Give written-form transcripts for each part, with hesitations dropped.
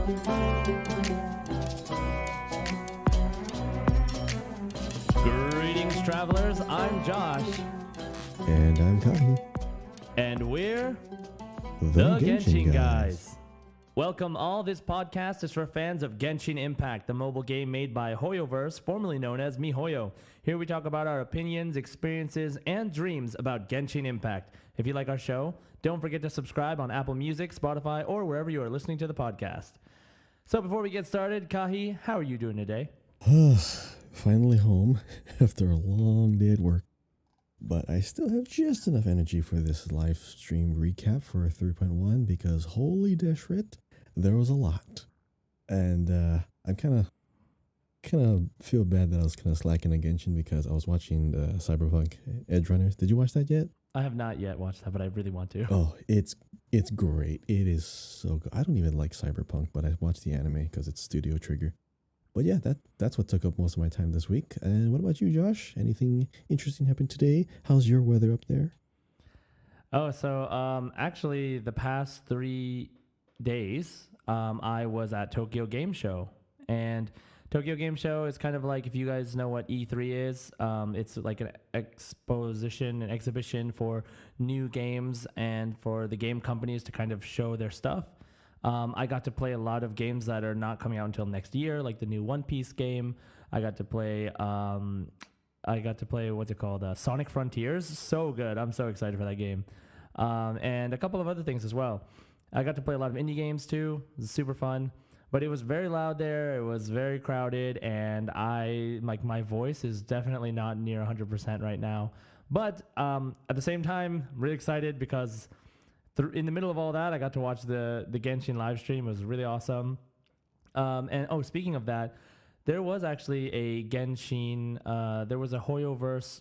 Greetings, travelers. I'm Josh. And I'm Kahi. And we're The Genshin guys. Welcome all. This podcast is for fans of Genshin Impact, the mobile game made by Hoyoverse, formerly known as MiHoYo. Here we talk about our opinions, experiences, and dreams about Genshin Impact. If you like our show, don't forget to subscribe on Apple Music, Spotify, or wherever you are listening to the podcast. So before we get started, Kahi, how are you doing today? Finally home after a long day at work. But I still have just enough energy for this live stream recap for 3.1 because holy deshret, there was a lot. And I kind of feel bad that I was kind of slacking on Genshin because I was watching the Cyberpunk Edge Runners. Did you watch that yet? I have not yet watched that, but I really want to. Oh, it's great. It is so good. I don't even like Cyberpunk, but I watched the anime because it's Studio Trigger. But yeah, that's what took up most of my time this week. And what about you, Josh? Anything interesting happened today? How's your weather up there? Oh, so actually, the past 3 days, I was at Tokyo Game Show. And Tokyo Game Show is kind of like, if you guys know what E3 is, it's like an exhibition for new games and for the game companies to kind of show their stuff. I got to play a lot of games that are not coming out until next year, like the new One Piece game. I got to play what's it called? Sonic Frontiers. So good. I'm so excited for that game. And a couple of other things as well. I got to play a lot of indie games too. It was super fun. But it was very loud there. It was very crowded, and my voice is definitely not near 100% right now. But at the same time, really excited because in the middle of all that, I got to watch the Genshin live stream. It was really awesome. Speaking of that, there was actually a Genshin. There was a Hoyoverse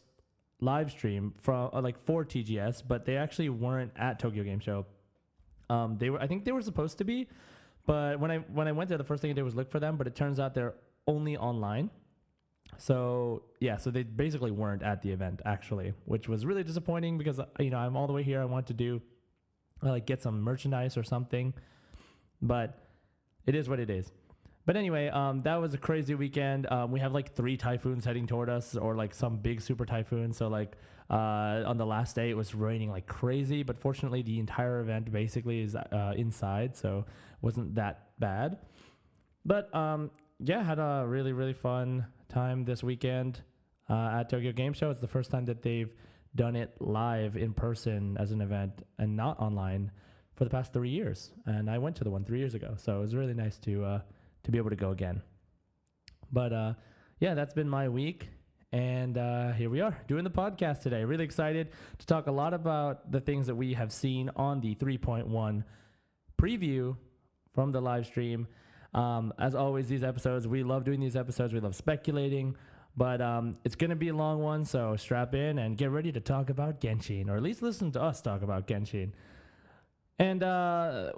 live stream for TGS, but they actually weren't at Tokyo Game Show. I think they were supposed to be. But when I went there, the first thing I did was look for them, but it turns out they're only online. So they basically weren't at the event actually, which was really disappointing because I'm all the way here. I want to do get some merchandise or something, but it is what it is. But anyway, that was a crazy weekend. We have 3 typhoons heading toward us, or some big super typhoon. So on the last day, it was raining like crazy. But fortunately, the entire event basically is inside, so it wasn't that bad. But had a really, really fun time this weekend at Tokyo Game Show. It's the first time that they've done it live in person as an event and not online for the past 3 years. And I went to the one 3 years ago, so it was really nice to be able to go again. But that's been my week, and here we are doing the podcast today. Really excited to talk a lot about the things that we have seen on the 3.1 preview from the live stream. As always, these episodes, we love doing these episodes. We love speculating, but it's going to be a long one, so strap in and get ready to talk about Genshin, or at least listen to us talk about Genshin. And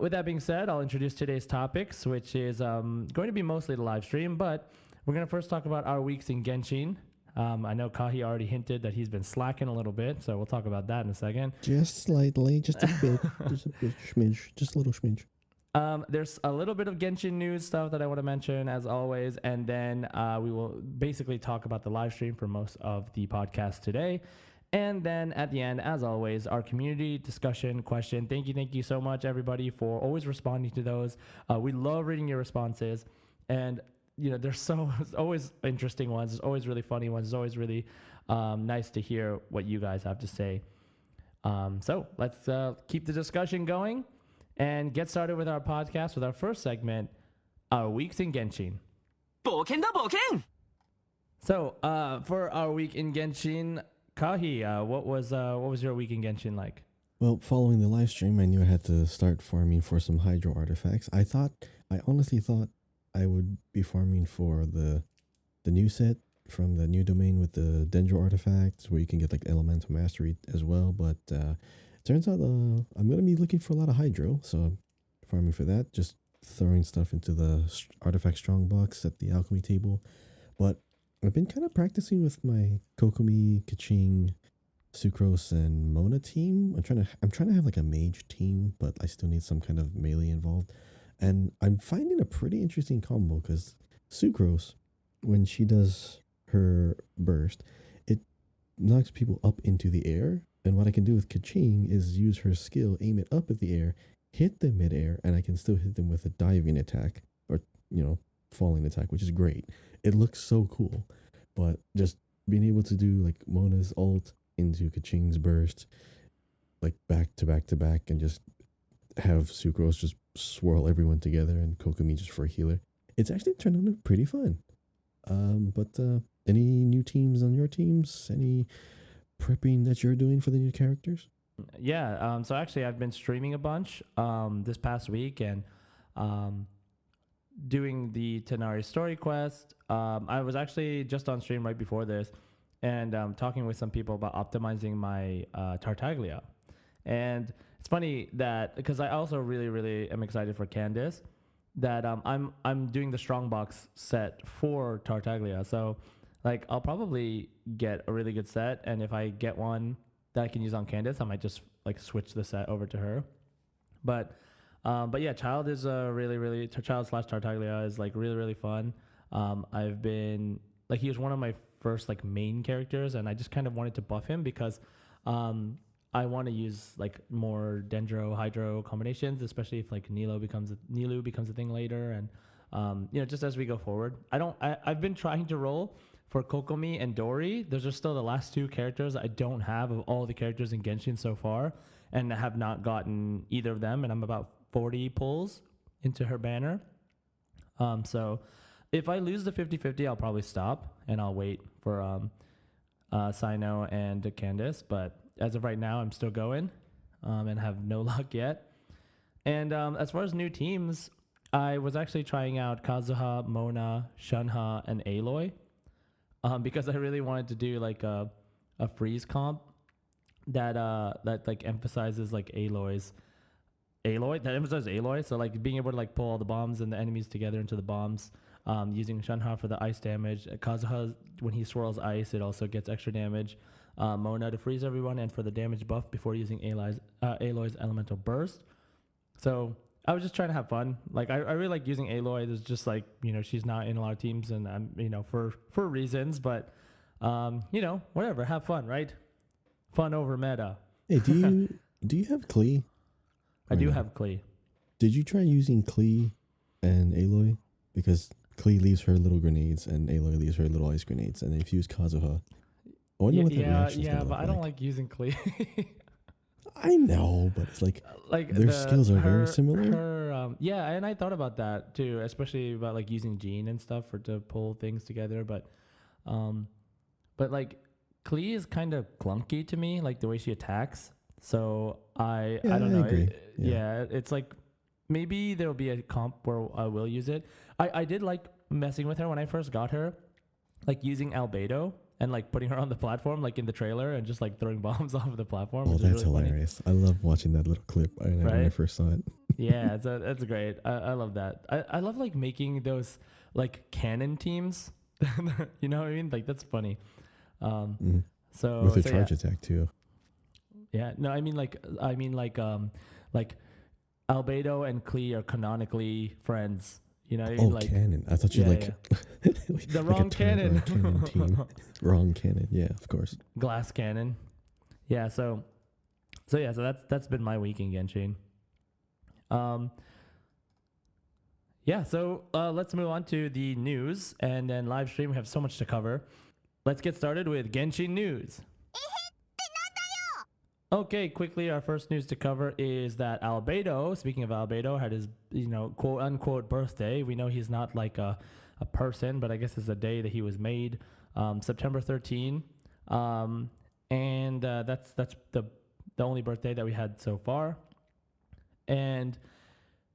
with that being said, I'll introduce today's topics, which is going to be mostly the live stream, but we're going to first talk about our weeks in Genshin. I know Kahi already hinted that he's been slacking a little bit, so we'll talk about that in a second. Just slightly, just a bit, just a bit, schmidge, just a little schmidge. There's a little bit of Genshin news stuff that I want to mention, as always, and then we will basically talk about the live stream for most of the podcast today. And then at the end, as always, our community discussion question. Thank you so much, everybody, for always responding to those. We love reading your responses, and there's always interesting ones. There's always really funny ones. It's always really nice to hear what you guys have to say. So let's keep the discussion going and get started with our podcast with our first segment, Our Weeks in Genshin. So for our week in Genshin, Kahi, what was your week in Genshin like? Well, following the live stream, I knew I had to start farming for some Hydro artifacts. I honestly thought I would be farming for the new set from the new domain with the Dendro artifacts, where you can get Elemental Mastery as well. But turns out I'm going to be looking for a lot of Hydro, so I'm farming for that. Just throwing stuff into the artifact strong box at the alchemy table. But I've been kind of practicing with my Kokomi, Kaching, Sucrose, and Mona team. I'm trying to have a mage team, but I still need some kind of melee involved. And I'm finding a pretty interesting combo because Sucrose, when she does her burst, it knocks people up into the air. And what I can do with Kaching is use her skill, aim it up at the air, hit them midair, and I can still hit them with a diving attack or, falling attack, which is great. It looks so cool. But just being able to do like Mona's ult into Kaching's burst, like back to back to back, and just have Sucrose just swirl everyone together and Kokomi just for a healer. It's actually turned out pretty fun. But any new teams on your teams? Any prepping that you're doing for the new characters? Yeah. So actually, I've been streaming a bunch this past week and doing the Tenari story quest. I was actually just on stream right before this and talking with some people about optimizing my Tartaglia. And it's funny that because I also really, really am excited for Candance, that I'm doing the strongbox set for Tartaglia. So like I'll probably get a really good set, and if I get one that I can use on Candance, I might just like switch the set over to her. But yeah, Child is Child slash Tartaglia is like really, really fun. I've been like, he was one of my first like main characters, and I just kind of wanted to buff him because I want to use like more Dendro Hydro combinations, especially if like Nilou becomes a thing later, and just as we go forward. I've been trying to roll for Kokomi and Dori. Those are still the last two characters I don't have of all the characters in Genshin so far, and I have not gotten either of them, and I'm about 40 pulls into her banner. So if I lose the 50-50, I'll probably stop and I'll wait for Cyno and Candance. But as of right now, I'm still going and have no luck yet. And as far as new teams, I was actually trying out Kazuha, Mona, Shunha, and Aloy because I really wanted to do like a freeze comp that like emphasizes like Aloy. So like being able to like pull all the bombs and the enemies together into the bombs, using Shunha for the ice damage. Kazuha, when he swirls ice, it also gets extra damage. Mona to freeze everyone, and for the damage buff before using Aloy's elemental burst. So I was just trying to have fun. Like I really like using Aloy. There's just like, she's not in a lot of teams, and I'm, for reasons, but whatever, have fun, right? Fun over meta. Hey, do you have Klee? I do have Klee. Did you try using Klee and Aloy? Because Klee leaves her little grenades and Aloy leaves her little ice grenades, and if you use Kazuha, I wonder what the reaction's gonna look but I don't like using Klee. I know, but it's like their skills are very similar. Yeah, and I thought about that too, especially about like using Jean and stuff to pull things together. But like Klee is kind of clunky to me, like the way she attacks. So I don't know. I agree. It's like maybe there will be a comp where I will use it. I did like messing with her when I first got her, like using Albedo and like putting her on the platform, like in the trailer, and just like throwing bombs off of the platform. Oh, that's really hilarious! Funny. I love watching that little clip when I first saw it. Yeah, that's great. I love that. I love like making those like cannon teams. You know what I mean? Like that's funny. So with a charge attack too. Yeah, no, I mean like Albedo and Klee are canonically friends. You know, like cannon. I thought you the like wrong cannon. Cannon team. Wrong cannon. Yeah, of course. Glass cannon. Yeah. So that's been my week in Genshin. Yeah. So let's move on to the news and then live stream. We have so much to cover. Let's get started with Genshin news. Okay, quickly, our first news to cover is that Albedo, speaking of Albedo, had his, quote unquote birthday. We know he's not like a person, but I guess it's a day that he was made, September 13. And that's the only birthday that we had so far. And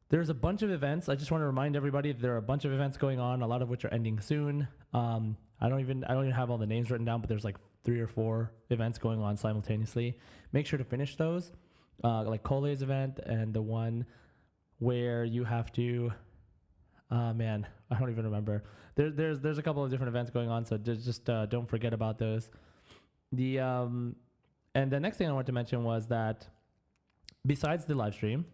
there's a bunch of events. I just want to remind everybody that there are a bunch of events going on, a lot of which are ending soon. I don't even have all the names written down, but there's like 3 or 4 events going on simultaneously. Make sure to finish those, like Cole's event and the one where you have to. Man, I don't even remember. There's a couple of different events going on, so just don't forget about those. And the next thing I wanted to mention was that besides the live stream,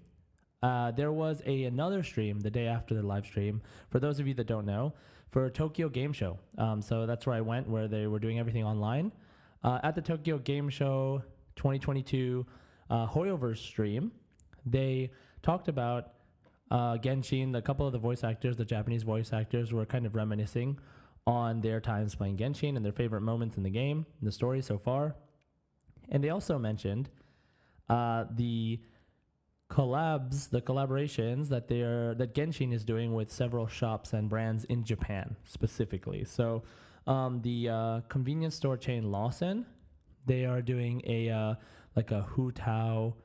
there was another stream the day after the live stream. For those of you that don't know, for Tokyo Game Show. So that's where I went, where they were doing everything online. At the Tokyo Game Show 2022 Hoyoverse stream, they talked about Genshin. A couple of the voice actors, the Japanese voice actors, were kind of reminiscing on their times playing Genshin and their favorite moments in the game, the story so far. And they also mentioned the collaborations that Genshin is doing with several shops and brands in Japan specifically. So the convenience store chain Lawson, they are doing a like a Hu Tao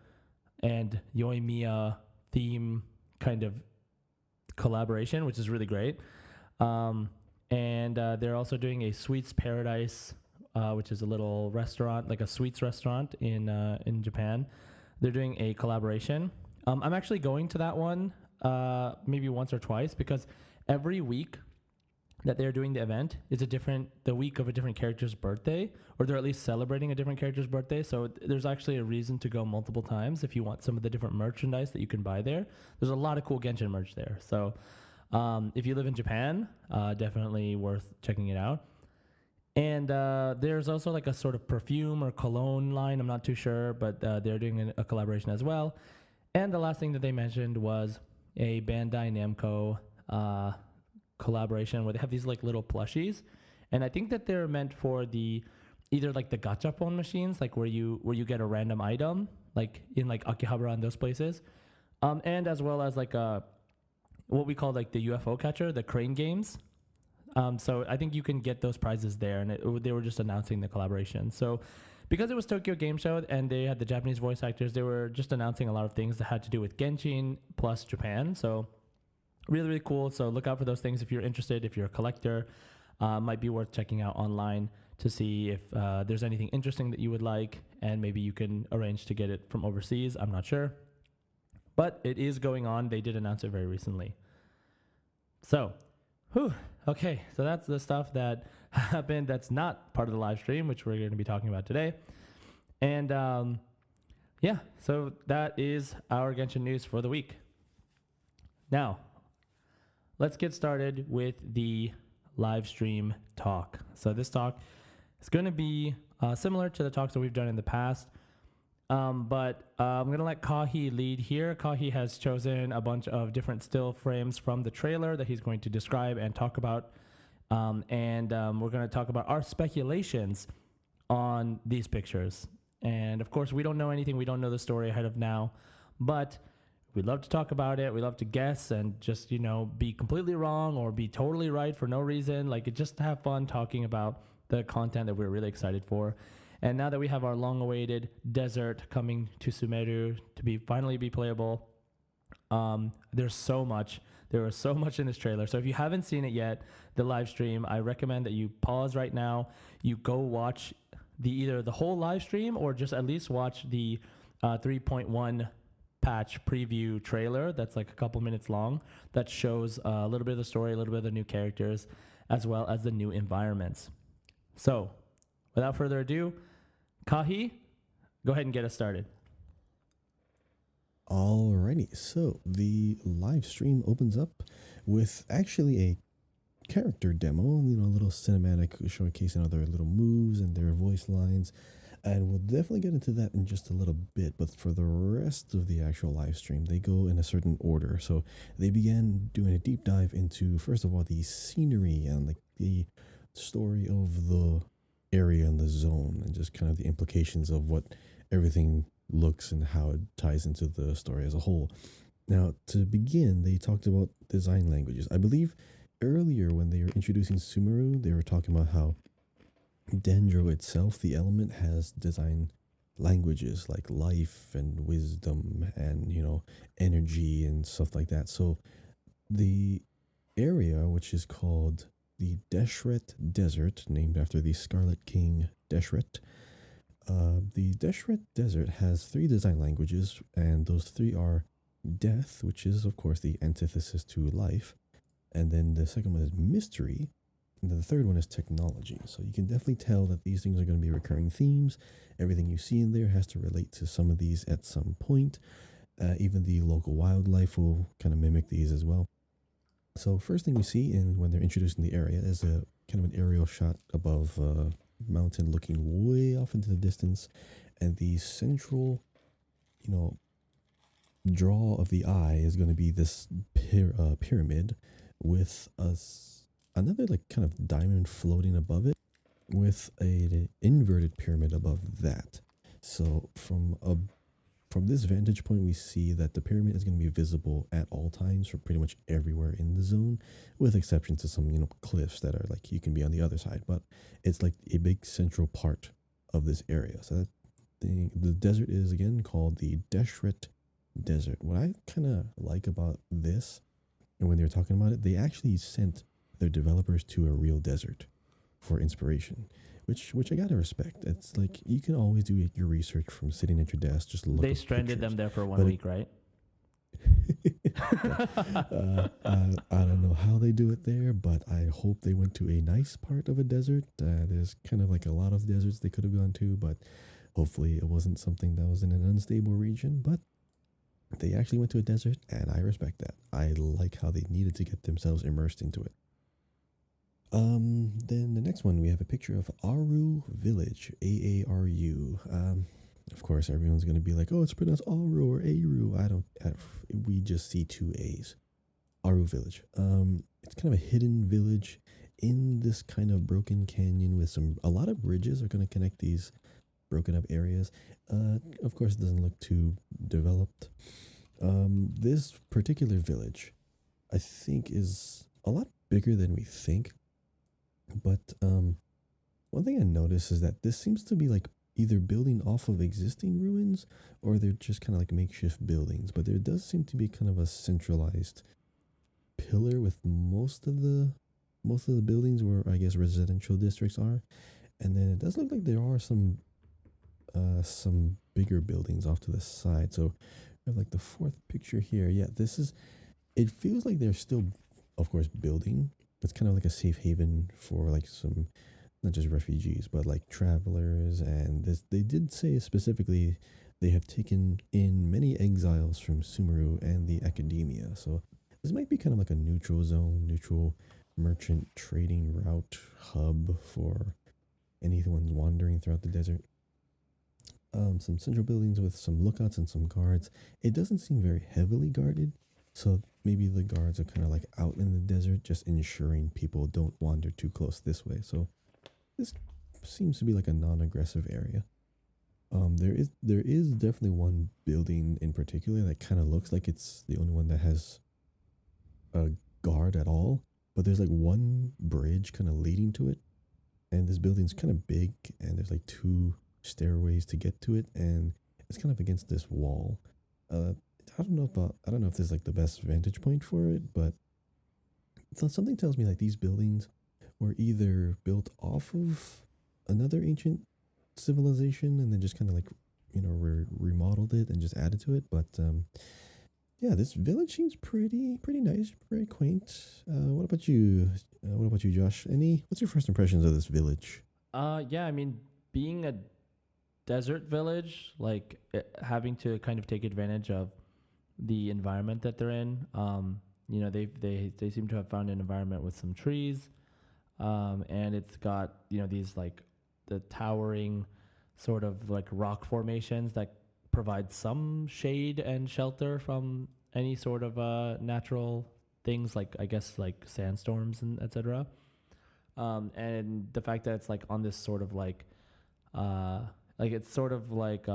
and Yoimiya theme kind of collaboration, which is really great. And they're also doing a Sweets Paradise, which is a little restaurant, like a sweets restaurant in Japan. They're doing a collaboration. I'm actually going to that one maybe once or twice, because every week that they're doing the event is the week of a different character's birthday, or they're at least celebrating a different character's birthday. So there's actually a reason to go multiple times if you want some of the different merchandise that you can buy there. There's a lot of cool Genshin merch there. So if you live in Japan, definitely worth checking it out. And there's also like a sort of perfume or cologne line. I'm not too sure, but they're doing a collaboration as well. And the last thing that they mentioned was a Bandai Namco collaboration where they have these like little plushies. And I think that they're meant for either like the gachapon machines, like where you get a random item, like in like Akihabara and those places. And as well as like what we call like the UFO catcher, the crane games. So I think you can get those prizes there, and they were just announcing the collaboration. So because it was Tokyo Game Show and they had the Japanese voice actors, they were just announcing a lot of things that had to do with Genshin plus Japan. So really, really cool. So look out for those things if you're interested, if you're a collector. Might be worth checking out online to see if there's anything interesting that you would like, and maybe you can arrange to get it from overseas. I'm not sure. But it is going on. They did announce it very recently. So, okay, so that's the stuff that happened that's not part of the live stream, which we're going to be talking about today. And yeah, so that is our Genshin news for the week. Now, let's get started with the live stream talk. So this talk is going to be similar to the talks that we've done in the past. But I'm going to let Kahi lead here. Kahi has chosen a bunch of different still frames from the trailer that he's going to describe and talk about. And we're going to talk about our speculations on these pictures. And of course, we don't know anything. We don't know the story ahead of now. But we love to talk about it. We love to guess and just, be completely wrong or be totally right for no reason. Like, just have fun talking about the content that we're really excited for. And now that we have our long-awaited desert coming to Sumeru to finally be playable, there's so much. There was so much in this trailer. So if you haven't seen it yet, the live stream, I recommend that you pause right now. You go watch either the whole live stream or just at least watch the 3.1 patch preview trailer that's like a couple minutes long that shows a little bit of the story, a little bit of the new characters, as well as the new environments. So without further ado, Kahi, go ahead and get us started. Alrighty, so the live stream opens up with actually a character demo, a little cinematic showcasing all their little moves and their voice lines. And we'll definitely get into that in just a little bit. But for the rest of the actual live stream, they go in a certain order. So they began doing a deep dive into, first of all, the scenery and like the story of the area and the zone, and just kind of the implications of what everything looks and how it ties into the story as a whole. Now, to begin, they talked about design languages. I believe earlier when they were introducing Sumeru, they were talking about how Dendro itself, the element, has design languages like life and wisdom and, energy and stuff like that. So the area, which is called the Deshret Desert, named after the Scarlet King Deshret, the Deshret Desert has 3 design languages, and those 3 are death, which is, of course, the antithesis to life, and then the second one is mystery, and then the third one is technology. So you can definitely tell that these things are going to be recurring themes. Everything you see in there has to relate to some of these at some point. Even the local wildlife will kind of mimic these as well. So first thing we see in when they're introduced in the area is a kind of an aerial shot above a mountain looking way off into the distance, and the central, you know, draw of the eye is going to be this pyramid with another like kind of diamond floating above it with a inverted pyramid above that. So from this vantage point, we see that the pyramid is going to be visible at all times from pretty much everywhere in the zone, with exception to some cliffs that are like you can be on the other side. But it's like a big central part of this area. So that the desert is again called the Deshret Desert. What I kind of like about this, and when they were talking about it, they actually sent their developers to a real desert for inspiration, which I gotta respect. It's like you can always do your research from sitting at your desk, just look They up stranded pictures. them there for one But week, right? I don't know how they do it there, but I hope they went to a nice part of a desert. There's kind of like a lot of deserts they could have gone to, but hopefully it wasn't something that was in an unstable region. But they actually went to a desert, and I respect that. I like how they needed to get themselves immersed into it. Then the next one we have a picture of Aru Village, Aaru. Of course, everyone's gonna be like, "Oh, it's pronounced Aru or Aru." I don't. We just see two A's. Aru Village. It's kind of a hidden village in this kind of broken canyon with a lot of bridges are gonna connect these broken up areas. Of course, it doesn't look too developed. This particular village, I think, is a lot bigger than we think. But one thing I noticed is that this seems to be like either building off of existing ruins or they're just kind of like makeshift buildings. But there does seem to be kind of a centralized pillar with most of the buildings where I guess residential districts are, and then it does look like there are some bigger buildings off to the side. So we have like the fourth picture here. Yeah, this is. It feels like they're still, of course, building. It's kind of like a safe haven for like some, not just refugees, but like travelers. And this, they did say specifically they have taken in many exiles from Sumeru and the academia. So this might be kind of like a neutral zone, neutral merchant trading route hub for anyone wandering throughout the desert. Some central buildings with some lookouts and some guards. It doesn't seem very heavily guarded, so maybe the guards are kind of like out in the desert, just ensuring people don't wander too close this way. So this seems to be like a non-aggressive area. There is definitely one building in particular that kind of looks like it's the only one that has a guard at all, but there's like one bridge kind of leading to it, and this building's kind of big, and there's like two stairways to get to it, and it's kind of against this wall. Uh, I don't know if this is like the best vantage point for it, but something tells me like these buildings were either built off of another ancient civilization and then just kind of like remodeled it and just added to it. But yeah, this village seems pretty nice, very quaint. What about you? What about you, Josh? What's your first impressions of this village? Yeah, I mean, being a desert village, like having to kind of take advantage of the environment that they're in. They seem to have found an environment with some trees, and it's got these like the towering sort of like rock formations that provide some shade and shelter from any sort of natural things like I guess like sandstorms and etc. And the fact that it's like on this sort of uh it's sort of like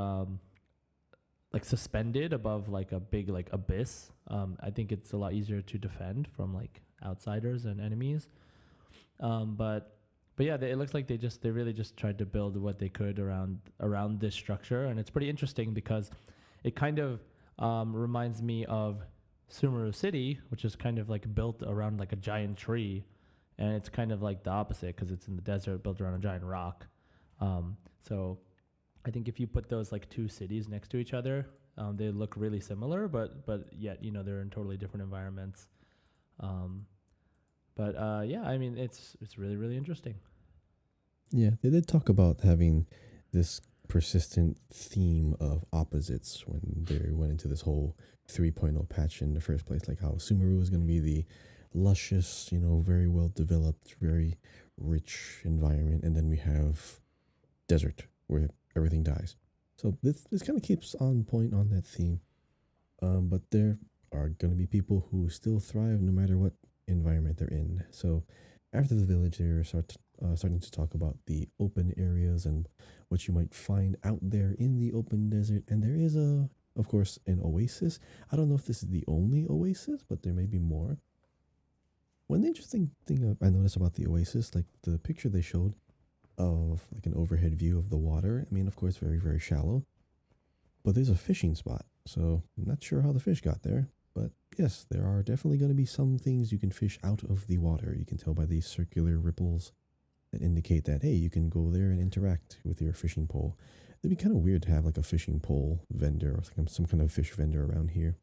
suspended above like a big like abyss. I think it's a lot easier to defend from like outsiders and enemies. But yeah, it looks like they really just tried to build what they could around this structure, and it's pretty interesting because it kind of reminds me of Sumeru City, which is kind of like built around like a giant tree, and it's kind of like the opposite because it's in the desert, built around a giant rock. So I think if you put those like two cities next to each other, they look really similar, but yet they're in totally different environments. Um, but yeah, I mean it's really really interesting. Yeah, they did talk about having this persistent theme of opposites when they went into this whole 3.0 patch in the first place, like how Sumeru is going to be the luscious, very well developed, very rich environment, and then we have desert where everything dies. So this kind of keeps on point on that theme. But there are going to be people who still thrive no matter what environment they're in. So after the village, they're starting to talk about the open areas and what you might find out there in the open desert. And there is of course, an oasis. I don't know if this is the only oasis, but there may be more. One interesting thing I noticed about the oasis, like the picture they showed of like an overhead view of the water. I mean, of course, very, very shallow, but there's a fishing spot. So I'm not sure how the fish got there, but yes, there are definitely going to be some things you can fish out of the water. You can tell by these circular ripples that indicate that, hey, you can go there and interact with your fishing pole. It'd be kind of weird to have like a fishing pole vendor or some kind of fish vendor around here.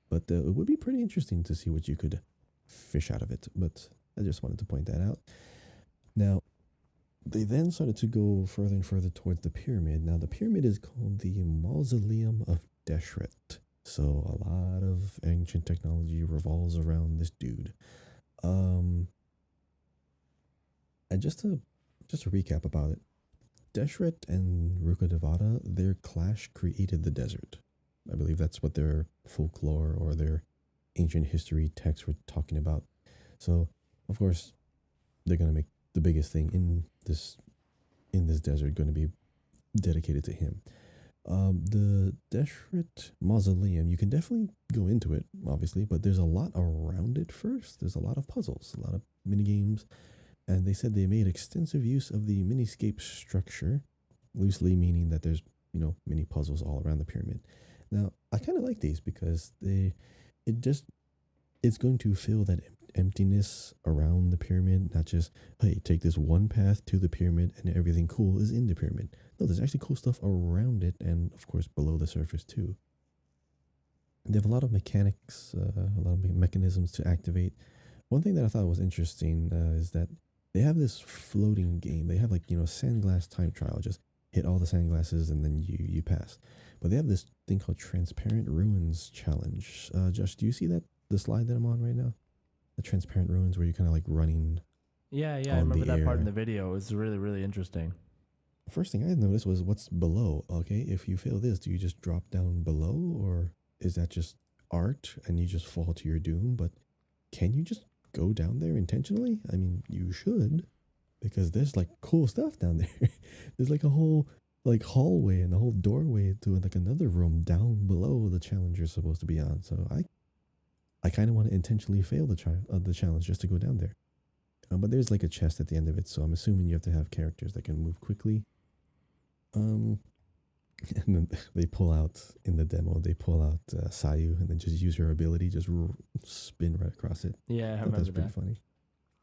But it would be pretty interesting to see what you could fish out of it. But I just wanted to point that out. Now, they then started to go further and further towards the pyramid. Now, the pyramid is called the Mausoleum of Deshret. So a lot of ancient technology revolves around this dude. And just to recap about it, Deshret and Rukkhadevata, their clash created the desert. I believe that's what their folklore or their ancient history texts were talking about. So, of course, they're going to make the biggest thing in this desert going to be dedicated to him. The Deshret Mausoleum, you can definitely go into it, obviously, but there's a lot around it first. There's a lot of puzzles, a lot of mini games, and they said they made extensive use of the miniscape structure, loosely meaning that there's mini puzzles all around the pyramid. Now, I kind of like these because it's going to fill that emptiness around the pyramid, not just, hey, take this one path to the pyramid and everything cool is in the pyramid. No, there's actually cool stuff around it and, of course, below the surface, too. They have a lot of mechanics, a lot of mechanisms to activate. One thing that I thought was interesting is that they have this floating game. They have, like, sandglass time trial. Just hit all the sandglasses and then you pass. But they have this thing called Transparent Ruins Challenge. Josh, do you see the slide that I'm on right now? The transparent ruins where you're kind of like running. Yeah, I on remember the that part in air. the video. It was really, really interesting. First thing I noticed was what's below. Okay, if you fail this, do you just drop down below, or is that just art and you just fall to your doom? But can you just go down there intentionally? I mean, you should, because there's like cool stuff down there. There's like a whole like hallway and a whole doorway to like another room down below the challenge you're supposed to be on. So I kind of want to intentionally fail the challenge just to go down there. But there's like a chest at the end of it, so I'm assuming you have to have characters that can move quickly. And then they pull out in the demo, they pull out Sayu and then just use her ability, just spin right across it. Yeah, I Thought that's remember pretty that. funny.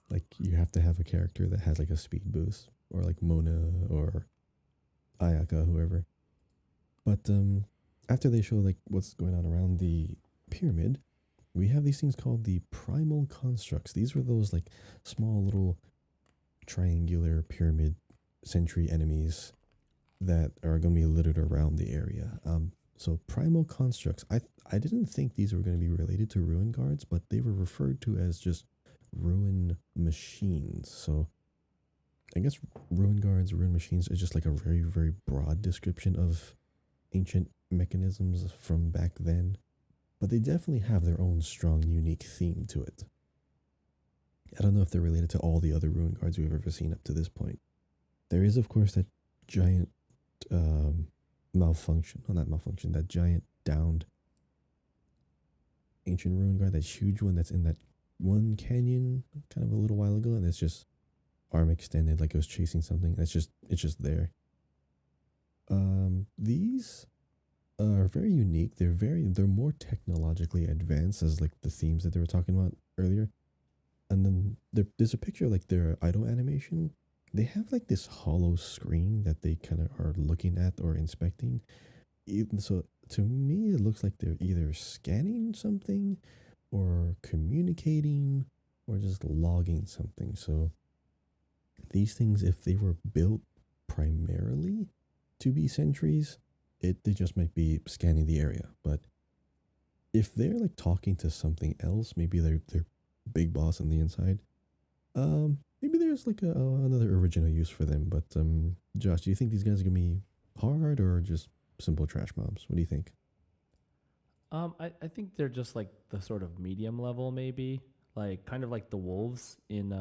Like you have to have a character that has like a speed boost, or like Mona or Ayaka, whoever. But after they show like what's going on around the pyramid, we have these things called the primal constructs. These were those like small little triangular pyramid sentry enemies that are going to be littered around the area. So primal constructs. I didn't think these were going to be related to ruin guards, but they were referred to as just ruin machines. So I guess ruin guards, ruin machines is just like a very, very broad description of ancient mechanisms from back then. But they definitely have their own strong, unique theme to it. I don't know if they're related to all the other ruin guards we've ever seen up to this point. There is, of course, that giant malfunction. Well, not malfunction. That giant downed ancient ruin guard. That huge one that's in that one canyon, kind of a little while ago, and it's just arm extended, like it was chasing something. It's just there. These are very unique. They're more technologically advanced as like the themes that they were talking about earlier. And then there's a picture of like their idle animation. They have like this hollow screen that they kind of are looking at or inspecting. So to me, it looks like they're either scanning something or communicating or just logging something. So these things, if they were built primarily to be sentries. They just might be scanning the area. But if they're like talking to something else, maybe they're big boss on the inside. Maybe there's like another original use for them. But Josh, do you think these guys are gonna be hard or just simple trash mobs? What do you think? I think they're just like the sort of medium level, maybe like kind of like the wolves in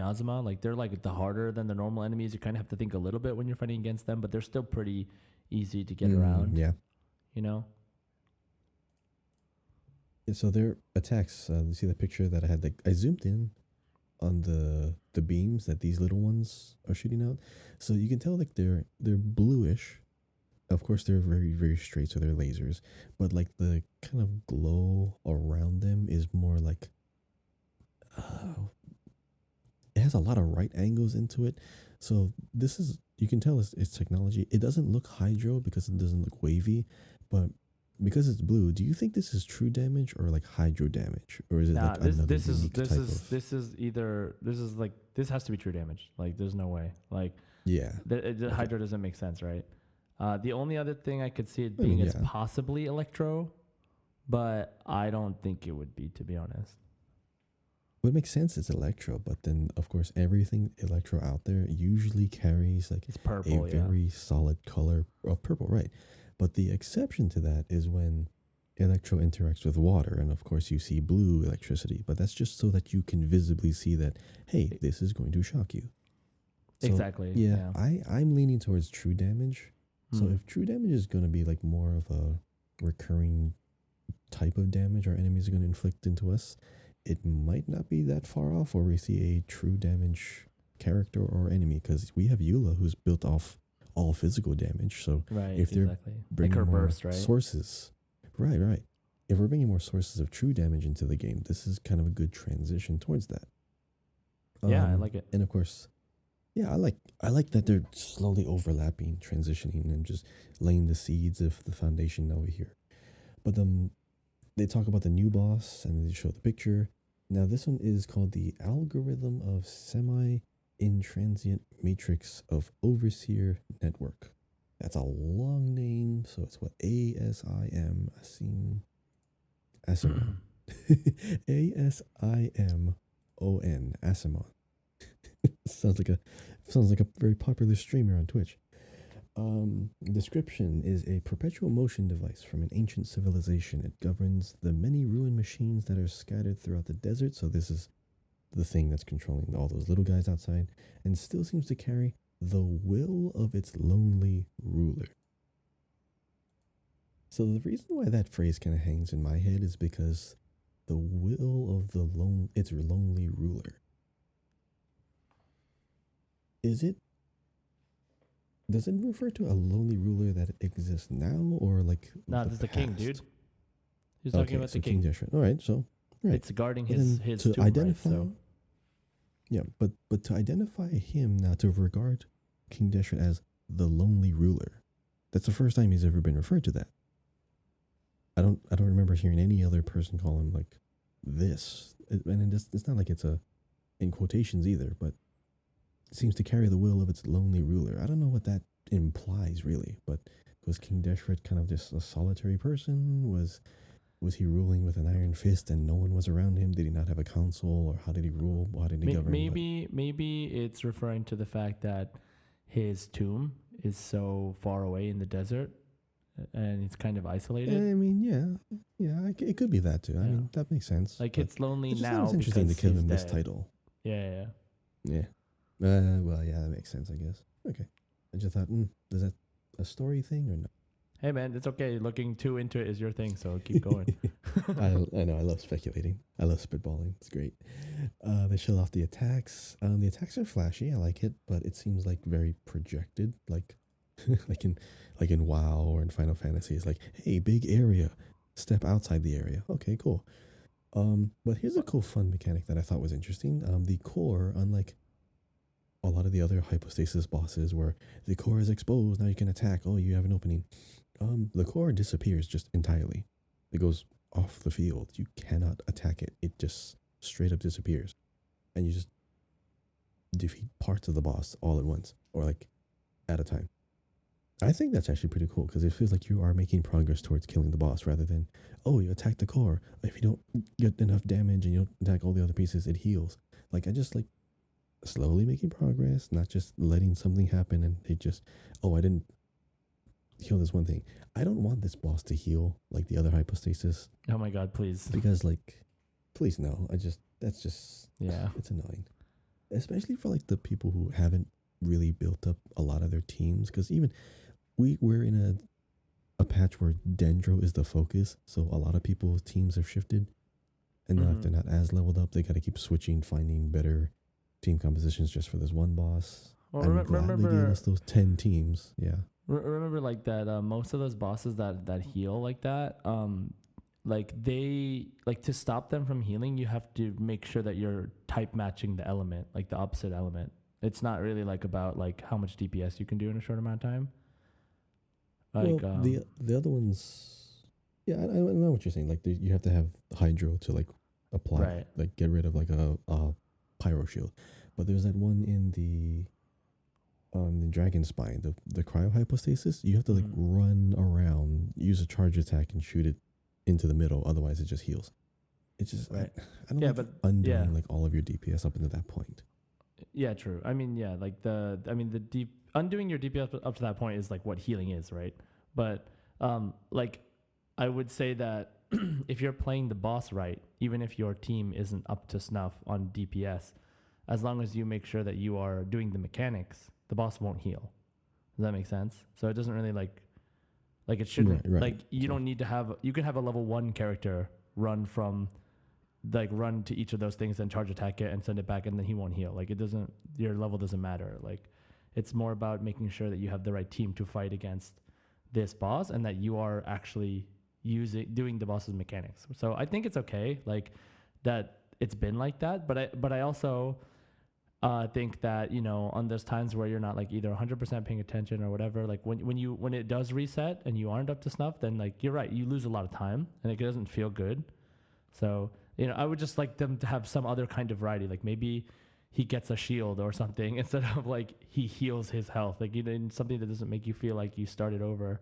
Azuma. Like they're like the harder than the normal enemies. You kind of have to think a little bit when you're fighting against them, but they're still pretty easy to get around. Yeah. You know. Yeah, so their attacks. You see the picture that I had? Like I zoomed in on the beams that these little ones are shooting out, so you can tell like they're bluish. Of course, they're very very straight, so they're lasers. But like the kind of glow around them is more like uh, it has a lot of right angles into it. So this is you can tell it's technology. It doesn't look hydro because it doesn't look wavy, but because it's blue, do you think this is true damage or like hydro damage, or is it Nah, like another this is unique type of? this is either this is like this has to be true damage. Like there's no way. Like Yeah. the Okay. Hydro doesn't make sense, right? The only other thing I could see it I being mean, is yeah. possibly Electro, but I don't think it would be, to be honest. What makes sense is electro, but then of course everything electro out there usually carries like It's a purple, yeah. very solid color of purple, right? But the exception to that is when electro interacts with water, and of course you see blue electricity, but that's just so that you can visibly see that, hey, this is going to shock you. So Exactly. yeah, Yeah. I'm leaning towards true damage. So Hmm. if true damage is going to be like more of a recurring type of damage our enemies are going to inflict into us, it might not be that far off where we see a true damage character or enemy, because we have Eula who's built off all physical damage. So Right. if they're Exactly. Like bringing her more burst, right? sources, right. If we're bringing more sources of true damage into the game, this is kind of a good transition towards that. Yeah, I like it. And of course, yeah, I like that they're slowly overlapping, transitioning, and just laying the seeds of the foundation over here. But they talk about the new boss and they show the picture. Now this one is called the algorithm of semi-intransient matrix of overseer network. That's a long name, so it's what ASIM Asimon. ASIMON Asimon. sounds like a very popular streamer on Twitch. Description is a perpetual motion device from an ancient civilization. It governs the many ruined machines that are scattered throughout the desert. So this is the thing that's controlling all those little guys outside, and still seems to carry the will of its lonely ruler. So the reason why that phrase kind of hangs in my head is because the will of its lonely ruler. Is it Does it refer to a lonely ruler that exists now, or like Nah, the this is the king, past? dude. He's talking Okay, about so the King king. Deshret. All right, so right. It's guarding But then his to tomb, right? identify, So yeah, but to identify him now, to regard King Deshret as the lonely ruler, that's the first time he's ever been referred to that. I don't remember hearing any other person call him like this. It's not like it's a in quotations either, but it seems to carry the will of its lonely ruler. I don't know what that implies really, but was King Deshret kind of just a solitary person? Was he ruling with an iron fist and no one was around him? Did he not have a council, or how did he rule? How did he govern? maybe it's referring to the fact that his tomb is so far away in the desert, and it's kind of I isolated. mean, yeah, it could be that too. I Yeah. mean, that makes sense. Like but it's lonely I just thought it now was interesting to because give he's him this dead. title. Yeah. Yeah. Well, yeah, that makes sense, I guess. Okay. I just thought, is that a story thing or no? Hey man, it's okay. Looking too into it is your thing, so keep going. I know. I love speculating. I love spitballing. It's great. They show off the attacks. The attacks are flashy. I like it, but it seems like very projected, like like in WoW or in Final Fantasy. It's like, hey, big area, step outside the area. Okay, cool. But here's a cool fun mechanic that I thought was interesting. The core, unlike a lot of the other hypostasis bosses, where the core is exposed, now you can attack. Oh, you have an opening. The core disappears just entirely. It goes off the field. You cannot attack it. It just straight up disappears. And you just defeat parts of the boss all at once, or like at a time. I think that's actually pretty cool because it feels like you are making progress towards killing the boss rather than, oh, you attack the core. If you don't get enough damage and you don't attack all the other pieces, it heals. Like, I just like slowly making progress, not just letting something happen and they just, oh, I didn't heal this one thing. I don't want this boss to heal like the other hypostasis Oh my god, please. because, like, please no. That's just, Yeah. it's annoying. Especially for like the people who haven't really built up a lot of their teams because even we're in a patch where Dendro is the focus, so a lot of people's teams have shifted. And now if they're not as leveled up, they got to keep switching, finding better team compositions just for this one boss. Well, I'm glad they gave us those 10 teams. Yeah. remember like that. Most of those bosses that heal like that, like they like to stop them from healing. You have to make sure that you're type matching the element, like the opposite element. It's not really like about like how much DPS you can do in a short amount of time. Like Well, the other ones, yeah, I know what you're saying. Like you have to have Hydro to like apply, right. like get rid of like a pyro shield. But there's that one in the dragon spine, the cryo hypostasis. You have to like run around, use a charge attack, and shoot it into the middle. Otherwise, it just heals. It's just Right. I don't Yeah, like but undoing like all of your DPS up into that point. yeah, true. I mean, yeah, like the deep undoing your DPS up to that point is like what healing is, right? But like I would say that if you're playing the boss right, even if your team isn't up to snuff on DPS, as long as you make sure that you are doing the mechanics, the boss won't heal. Does that make sense? So it doesn't really like it shouldn't Right. like you don't need to have you can have a level 1 character run to each of those things and charge attack it and send it back and then he won't heal. Like it doesn't your level doesn't matter. Like it's more about making sure that you have the right team to fight against this boss and that you are actually doing the boss's mechanics. So I think it's okay like that it's been like that, but I also think that on those times where you're not like either 100% paying attention or whatever, like when it does reset and you aren't up to snuff, then like you're right, you lose a lot of time and it doesn't feel good. So I would just like them to have some other kind of variety, like maybe he gets a shield or something instead of like he heals his health, like something that doesn't make you feel like you started over.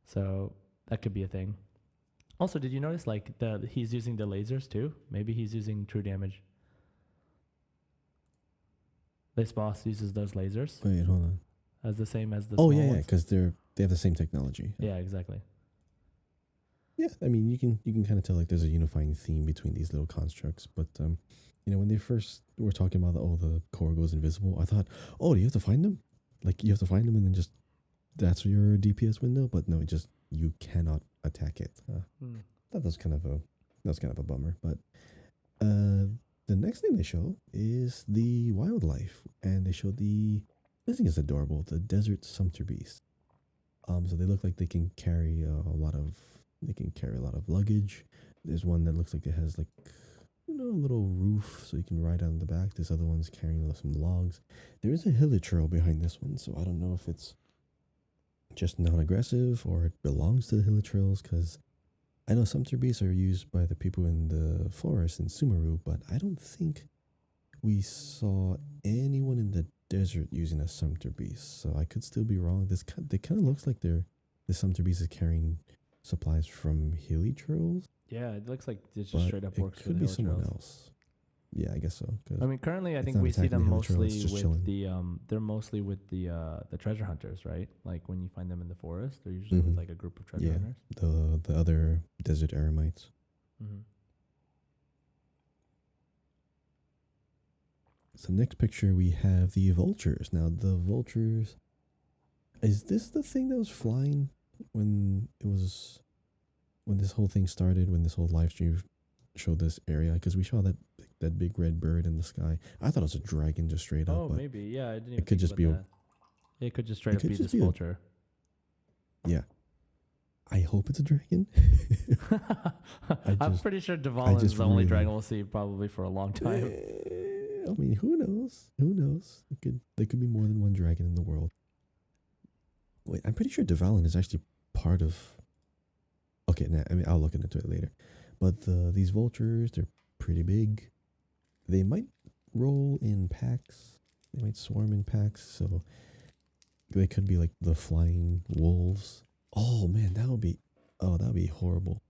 So that could be a thing. Also, did you notice like he's using the lasers too? Maybe he's using true damage. This boss uses those lasers Wait, hold on. as the same as the Oh small yeah, ones. because they have the same technology. Yeah, exactly. Yeah, I mean you can kind of tell like there's a unifying theme between these little constructs, but when they first were talking about the core goes invisible, I thought, oh, do you have to find them? Like you have to find them and then just that's your DPS window, but no, it just you cannot attack it. That was kind of a bummer, but the next thing they show is the wildlife, and they show I think it's adorable, the desert sumpter beast. So they look like they can carry a lot of luggage. There's one that looks like it has like a little roof so you can ride on the back. This other one's carrying some logs. There is a hilichurl behind this one, so I don't know if it's just non-aggressive or it belongs to the hilichurls, because I know sumpter beasts are used by the people in the forest in Sumeru, but I don't think we saw anyone in the desert using a sumpter beast. So I could still be wrong. It kind of looks like the sumpter beast is carrying supplies from hilichurls. Yeah, it looks like it just straight up works for the Could be someone hilichurls. else. Yeah, I guess so. I mean, currently, I think we see them mostly with they're mostly with the treasure hunters, right? Like when you find them in the forest, they're usually with like a group of treasure hunters. The other desert eremites. So next picture we have the vultures. Now the vultures, is this the thing that was flying when this whole thing started, when this whole live stream showed this area? Because we saw that big red bird in the sky. I thought it was a dragon just straight up. Oh, maybe. Yeah, I didn't even it could just be that. It could just straight up be this vulture. Yeah. I hope it's a dragon. I'm pretty sure Dvalin is the only dragon we'll see probably for a long time. I mean, who knows? Who knows? There could be more than one dragon in the world. Wait, I'm pretty sure Dvalin is actually part of... Okay, I mean, I'll look into it later. But these vultures, they're pretty big. They might roll in packs. They might swarm in packs. So They could be like the flying wolves. Oh man, that would be horrible.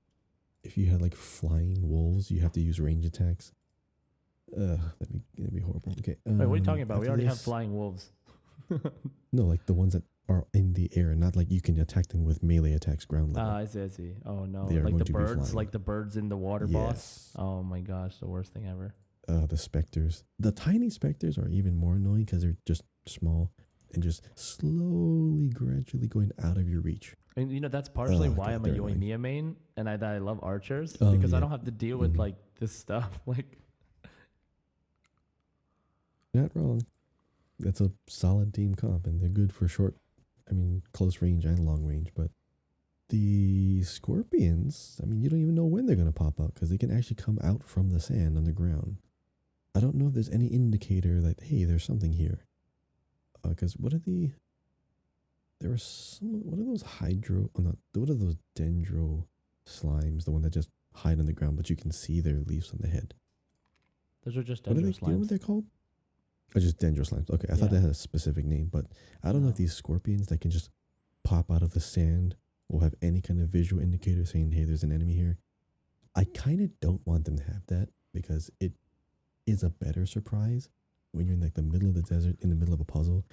If you had like flying wolves, you have to use range attacks. That'd be horrible. Okay. Wait, what are you talking about? We After already have this, flying wolves. no, like the ones that are in the air, not like you can attack them with melee attacks ground level. Ah, I see, I see. Oh no, They are like going the to be birds, flying. like the birds in the water boss. Yes. Oh my gosh, the worst thing ever. The specters. The tiny specters are even more annoying because they're just small and just slowly, gradually going out of your reach. And you know that's partially Oh why god, I'm a they're annoying. Yoimiya main, and I love archers Oh because I yeah. don't have to deal with like this stuff. Like, Not wrong. That's a solid team comp, and they're good for short. I mean, close range and long range. But the scorpions, I mean, you don't even know when they're gonna pop up because they can actually come out from the sand on the ground. I don't know if there's any indicator that hey, there's something here. Because what are the? There are some. What are those hydro? Oh, not. What are those dendro slimes? The one that just hide on the ground, but you can see their leaves on the head. those are just What are dendro they? Do you know what slimes. they're called? Oh, just dendro slimes. Okay, I thought Yeah. that had a specific name, but I don't know if No. these scorpions that can just pop out of the sand will have any kind of visual indicator saying, "Hey, there's an enemy here." I kind of don't want them to have that because it is a better surprise when you're in like the middle of the desert, in the middle of a puzzle,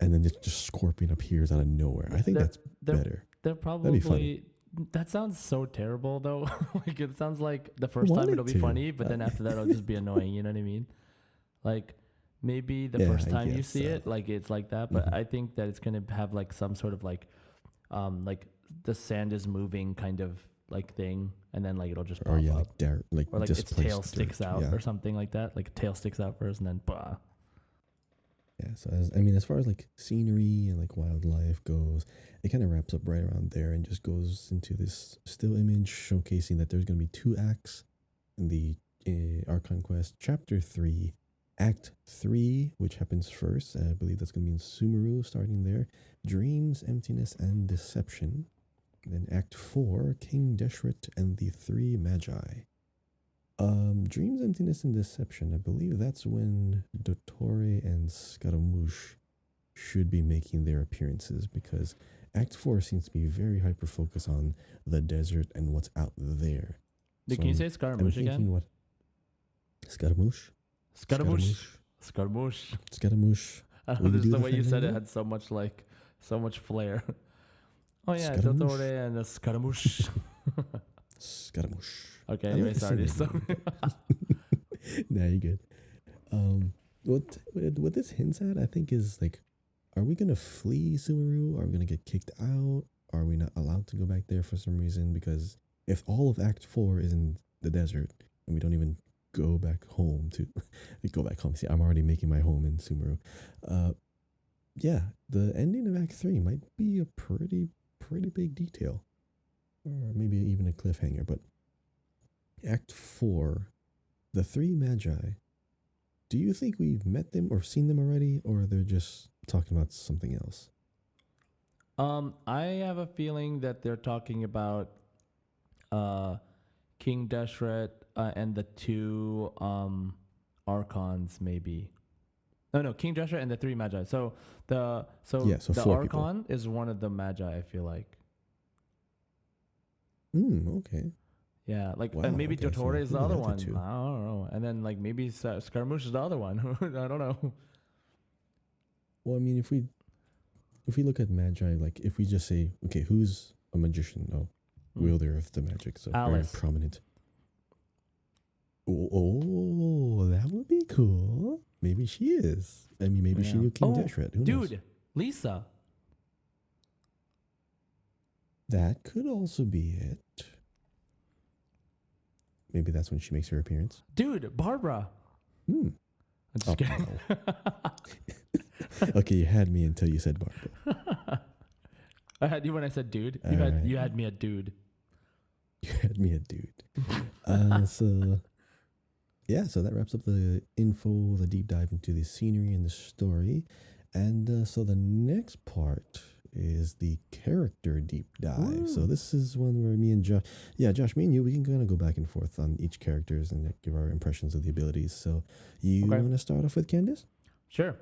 and then just scorpion appears out of nowhere. I think They're that's they're better. they're That'd be funny. probably. That sounds so terrible though. Like it sounds like the I first time want it'll it be to. funny, but then after that it'll just be annoying. You know what I mean? Like maybe the Yeah, first I time you guess see so. it, like it's like that. But Mhm. I think that it's gonna have like some sort of like the sand is moving kind of like thing, and then like it'll just Or pop yeah, up, like dirt, like or like its tail displaced sticks dirt. out Yeah, or something like that. Like tail sticks out first, and then bah. yeah. So as far as like scenery and like wildlife goes, it kind of wraps up right around there and just goes into this still image showcasing that there's gonna be two acts in the Archon Quest, Chapter 3, Act 3, which happens first. I believe that's going to be in Sumeru, starting there. Dreams, Emptiness, and Deception. Then Act 4, King Deshret and the Three Magi. Dreams, Emptiness, and Deception. I believe that's when Dottore and Scaramouche should be making their appearances because Act 4 seems to be very hyper focused on the desert and what's out there. Dude, So can you say I'm Scaramouche again? thinking what Scaramouche? Scaramouche. Scaramouche. Scaramouche. I don't Will know, you just do the the way you said it fandango? had so much like so much flair. Oh yeah, Scaramouche. Dottore and a Scaramouche. Scaramouche. Okay, I anyway, like to sorry. sing Nah, you're good. What this hints at, I think, is like, are we gonna flee Sumeru? Are we gonna get kicked out? Are we not allowed to go back there for some reason? Because if all of Act 4 is in the desert and we don't even go back home to go back home. See, I'm already making my home in Sumeru. Yeah, the ending of Act 3 might be a pretty big detail. Or maybe even a cliffhanger, but Act 4, the Three Magi. Do you think we've met them or seen them already, or they're just talking about something else? I have a feeling that they're talking about uh King Deshret and the two archons maybe. No, King Deshret and the three magi. So Yeah, so the four people. archon is one of the magi, I feel like. Okay. Yeah, like and Wow, maybe okay, so Dottore is who the are the other other one. two? I don't know. And then like maybe Scaramouche is the other one. I don't know. Well, I mean, if we look at magi, like if we just say, okay, who's a magician? No, Hmm. wielder of the magic, so very Alice. prominent. Oh, that would be cool. Maybe she is. I mean, maybe she Yeah. knew King Oh, Deshret. Who knows? dude, Lisa. That could also be it. Maybe that's when she makes her appearance. Dude, Barbara. Hmm. I'm just Oh, kidding. Okay, you had me until you said Barbara. I had you when I said dude. All right. You had me a dude. You had me a dude. So yeah, so that wraps up the info, the deep dive into the scenery and the story. And so the next part is the character deep dive. So Woo. this is one where me and Josh, Josh, me and you, we can kind of go back and forth on each characters and give our impressions of the abilities. So you Okay. want to start off with Candace? Sure.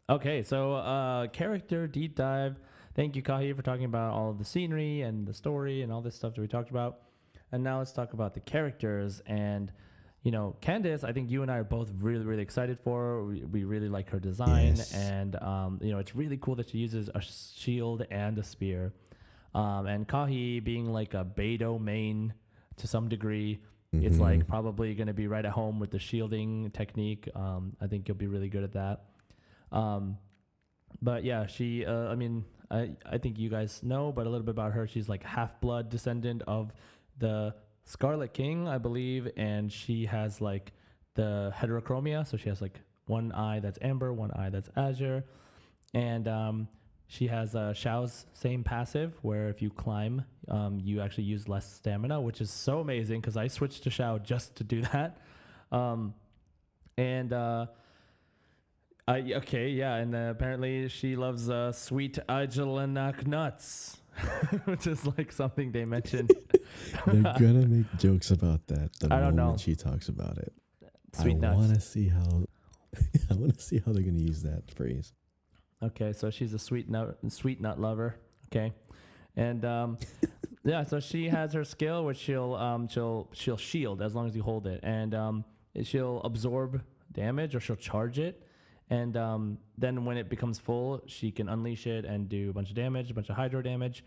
Okay, so character deep dive. Thank you, Kahi, for talking about all of the scenery and the story and all this stuff that we talked about. And now let's talk about the characters. And, Candace, I think you and I are both really, really excited for her. We really like her design. Yes. And, it's really cool that she uses a shield and a spear. And Kahi being like a Beto main to some degree, it's Mm-hmm. like probably going to be right at home with the shielding technique. I think you'll be really good at that. Um, but yeah, she. I think you guys know, but a little bit about her. She's like half blood descendant of the Scarlet King, I believe, and she has like the heterochromia. So she has like one eye that's amber, one eye that's azure, and she has Xiao's same passive, where if you climb, you actually use less stamina, which is so amazing because I switched to Xiao just to do that. Um, and okay, yeah, and apparently she loves sweet Agelanak nuts, which is like something they mentioned. They're gonna make jokes about that the I don't moment know. she talks about it. I Sweet nuts. wanna see how I wanna see how they're gonna use that phrase. Okay, so she's a sweet nut lover. Okay, and yeah, so she has her skill, which she'll shield as long as you hold it, and she'll absorb damage or she'll charge it. And then when it becomes full, she can unleash it and do a bunch of damage, a bunch of hydro damage.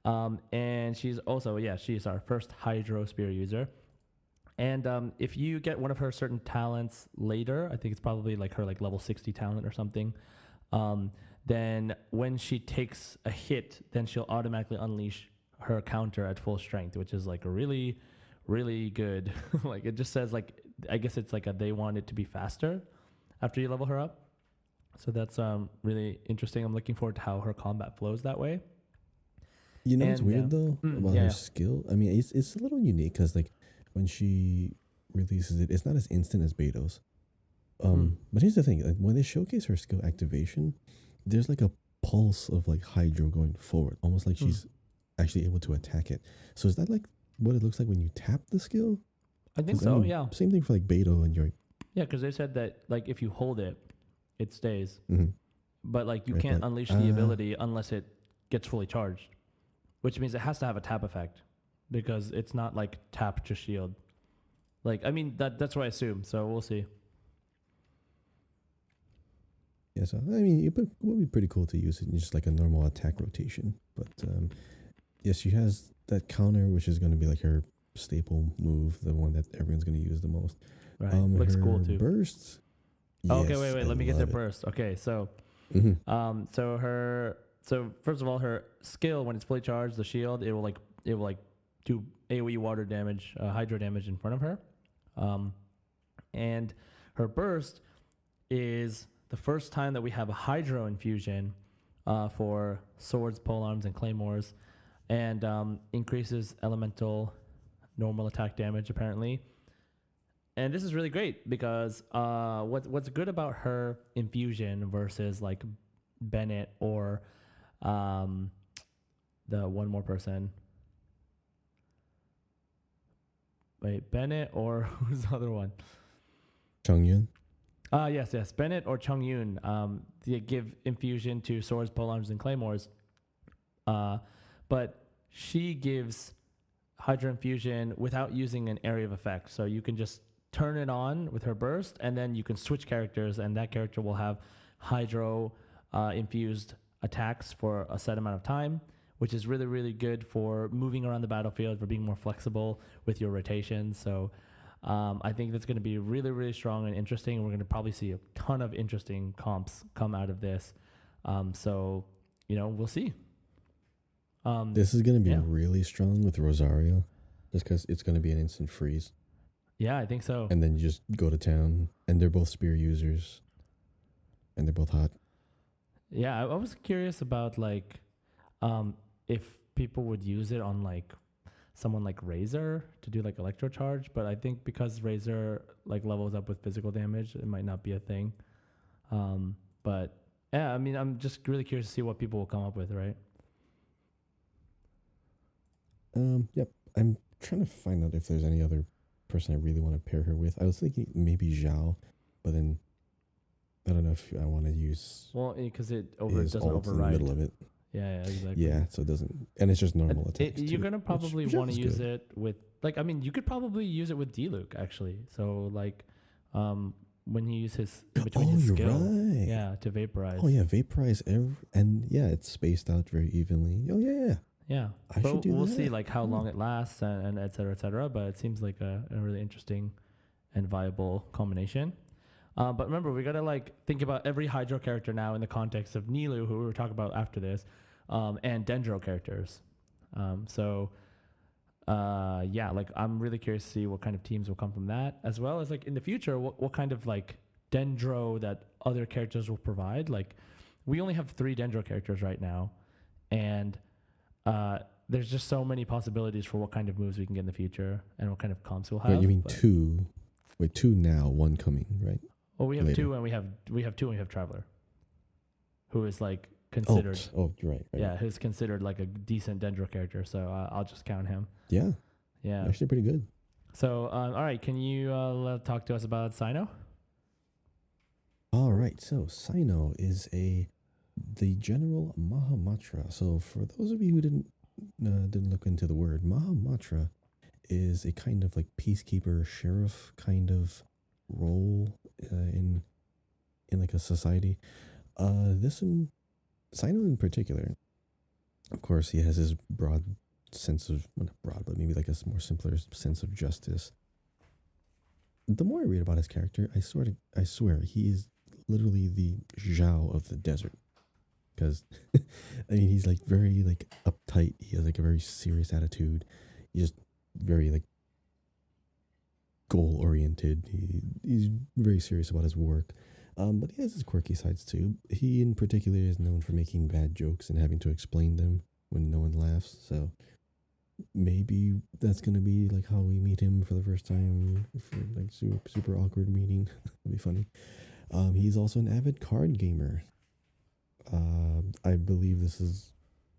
And she's also, yeah, she's our first hydro spear user. And if you get one of her certain talents later, I think it's probably like her like level 60 talent or something. Then when she takes a hit, then she'll automatically unleash her counter at full strength, which is like a really, really good. Like it just says like I guess it's like they want it to be faster after you level her up. So that's really interesting. I'm looking forward to how her combat flows that way. You know what's And weird though about yeah, her yeah. skill? I mean, it's a little unique because like when she releases it, it's not as instant as Beto's. Hmm. But here's the thing: like when they showcase her skill activation, there's like a pulse of like Hydro going forward, almost like Hmm. she's actually able to attack it. So is that like what it looks like when you tap the skill? I think Because I so. mean, Yeah, same thing for like Beto and your yeah. Because they said that like if you hold it, it stays, mm-hmm, but like you right, can't but unleash the ability unless it gets fully charged, which means it has to have a tap effect because it's not like tap to shield. Like I mean that's what I assume. So we'll see. yeah. So I mean, would be pretty cool to use it in just like a normal attack rotation. But yes, she has that counter, which is going to be like her staple move, the one that everyone's going to use the most. Right. Looks cool Her too. bursts. Oh, okay, wait, Yes, wait. I Let me get the love it. burst. Okay, so Hmm. so first of all, her skill when it's fully charged, the shield, it will like do AOE water damage, hydro damage in front of her, um, and her burst is the first time that we have a hydro infusion for swords, polearms, and claymores, and increases elemental normal attack damage apparently. And this is really great because what's good about her infusion versus like Bennett or um, the one more person. Wait, Bennett or who's the other one? Chongyun. Yes, Bennett or Chung Yun. They give infusion to swords, polearms, and claymores. But she gives Hydra infusion without using an area of effect. So you can just turn it on with her burst, and then you can switch characters, and that character will have Hydro infused attacks for a set amount of time, which is really, really good for moving around the battlefield, for being more flexible with your rotation. So I think that's going to be really, really strong and interesting. We're going to probably see a ton of interesting comps come out of this. So, we'll see. This is going to be Yeah. really strong with Rosario, just because it's going to be an instant freeze, Yeah, I think so. and then you just go to town, and they're both spear users, and they're both hot. Yeah, I was curious about like if people would use it on like someone like Razor to do like electro charge, but I think because Razor like levels up with physical damage, it might not be a thing. But yeah, I mean, I'm just really curious to see what people will come up with, right? Yep. I'm trying to find out if there's any other person I really want to pair her with. I was thinking maybe Zhao, but then I don't know if I want to use Well, because it his doesn't ult in the override. middle of it. Yeah, exactly. Yeah, so it doesn't, and it's just normal attacks You're too. gonna probably which want to is use good. it with like, I mean, you could probably use it with D-Luke actually. So like, when you use his in between Oh, his you're skill, right. yeah, to vaporize. Oh yeah, vaporize and yeah, it's spaced out very evenly. Oh yeah, yeah. Yeah, I should but do we'll that. see like how Oh. long it lasts and et cetera, et cetera. But it seems like a really interesting and viable combination. But remember, we gotta like think about every Hydro character now in the context of Nilou, who we were talking about after this, and Dendro characters. So yeah, like I'm really curious to see what kind of teams will come from that, as well as like in the future, what kind of like Dendro that other characters will provide. Like we only have 3 Dendro characters right now, and there's just so many possibilities for what kind of moves we can get in the future and what kind of comps we'll have. Wait, you mean but, 2? Wait, 2 now, 1 coming, right? Well, we have Later. 2, and we have 2, and we have Traveler, who is like considered. Oh, right. Yeah, who's considered like a decent Dendro character. So I'll just count him. Yeah, Yeah. actually pretty good. So all right, can you talk to us about Cyno? All right, so Cyno is the general Mahamatra. So for those of you who didn't look into the word, Mahamatra is a kind of like peacekeeper sheriff kind of role in like a society. This one, Cyno in particular, of course, he has his broad sense of, well, not broad, but maybe like a more simpler sense of justice. The more I read about his character, I swear he is literally the Zhao of the desert. Because I mean, he's like very like uptight. He has like a very serious attitude. He's just very like goal oriented. He's very serious about his work. But he has his quirky sides too. He in particular is known for making bad jokes and having to explain them when no one laughs. So maybe that's gonna be like how we meet him for the first time, for like super awkward meeting. That'd be funny. He's also an avid card gamer. I believe this is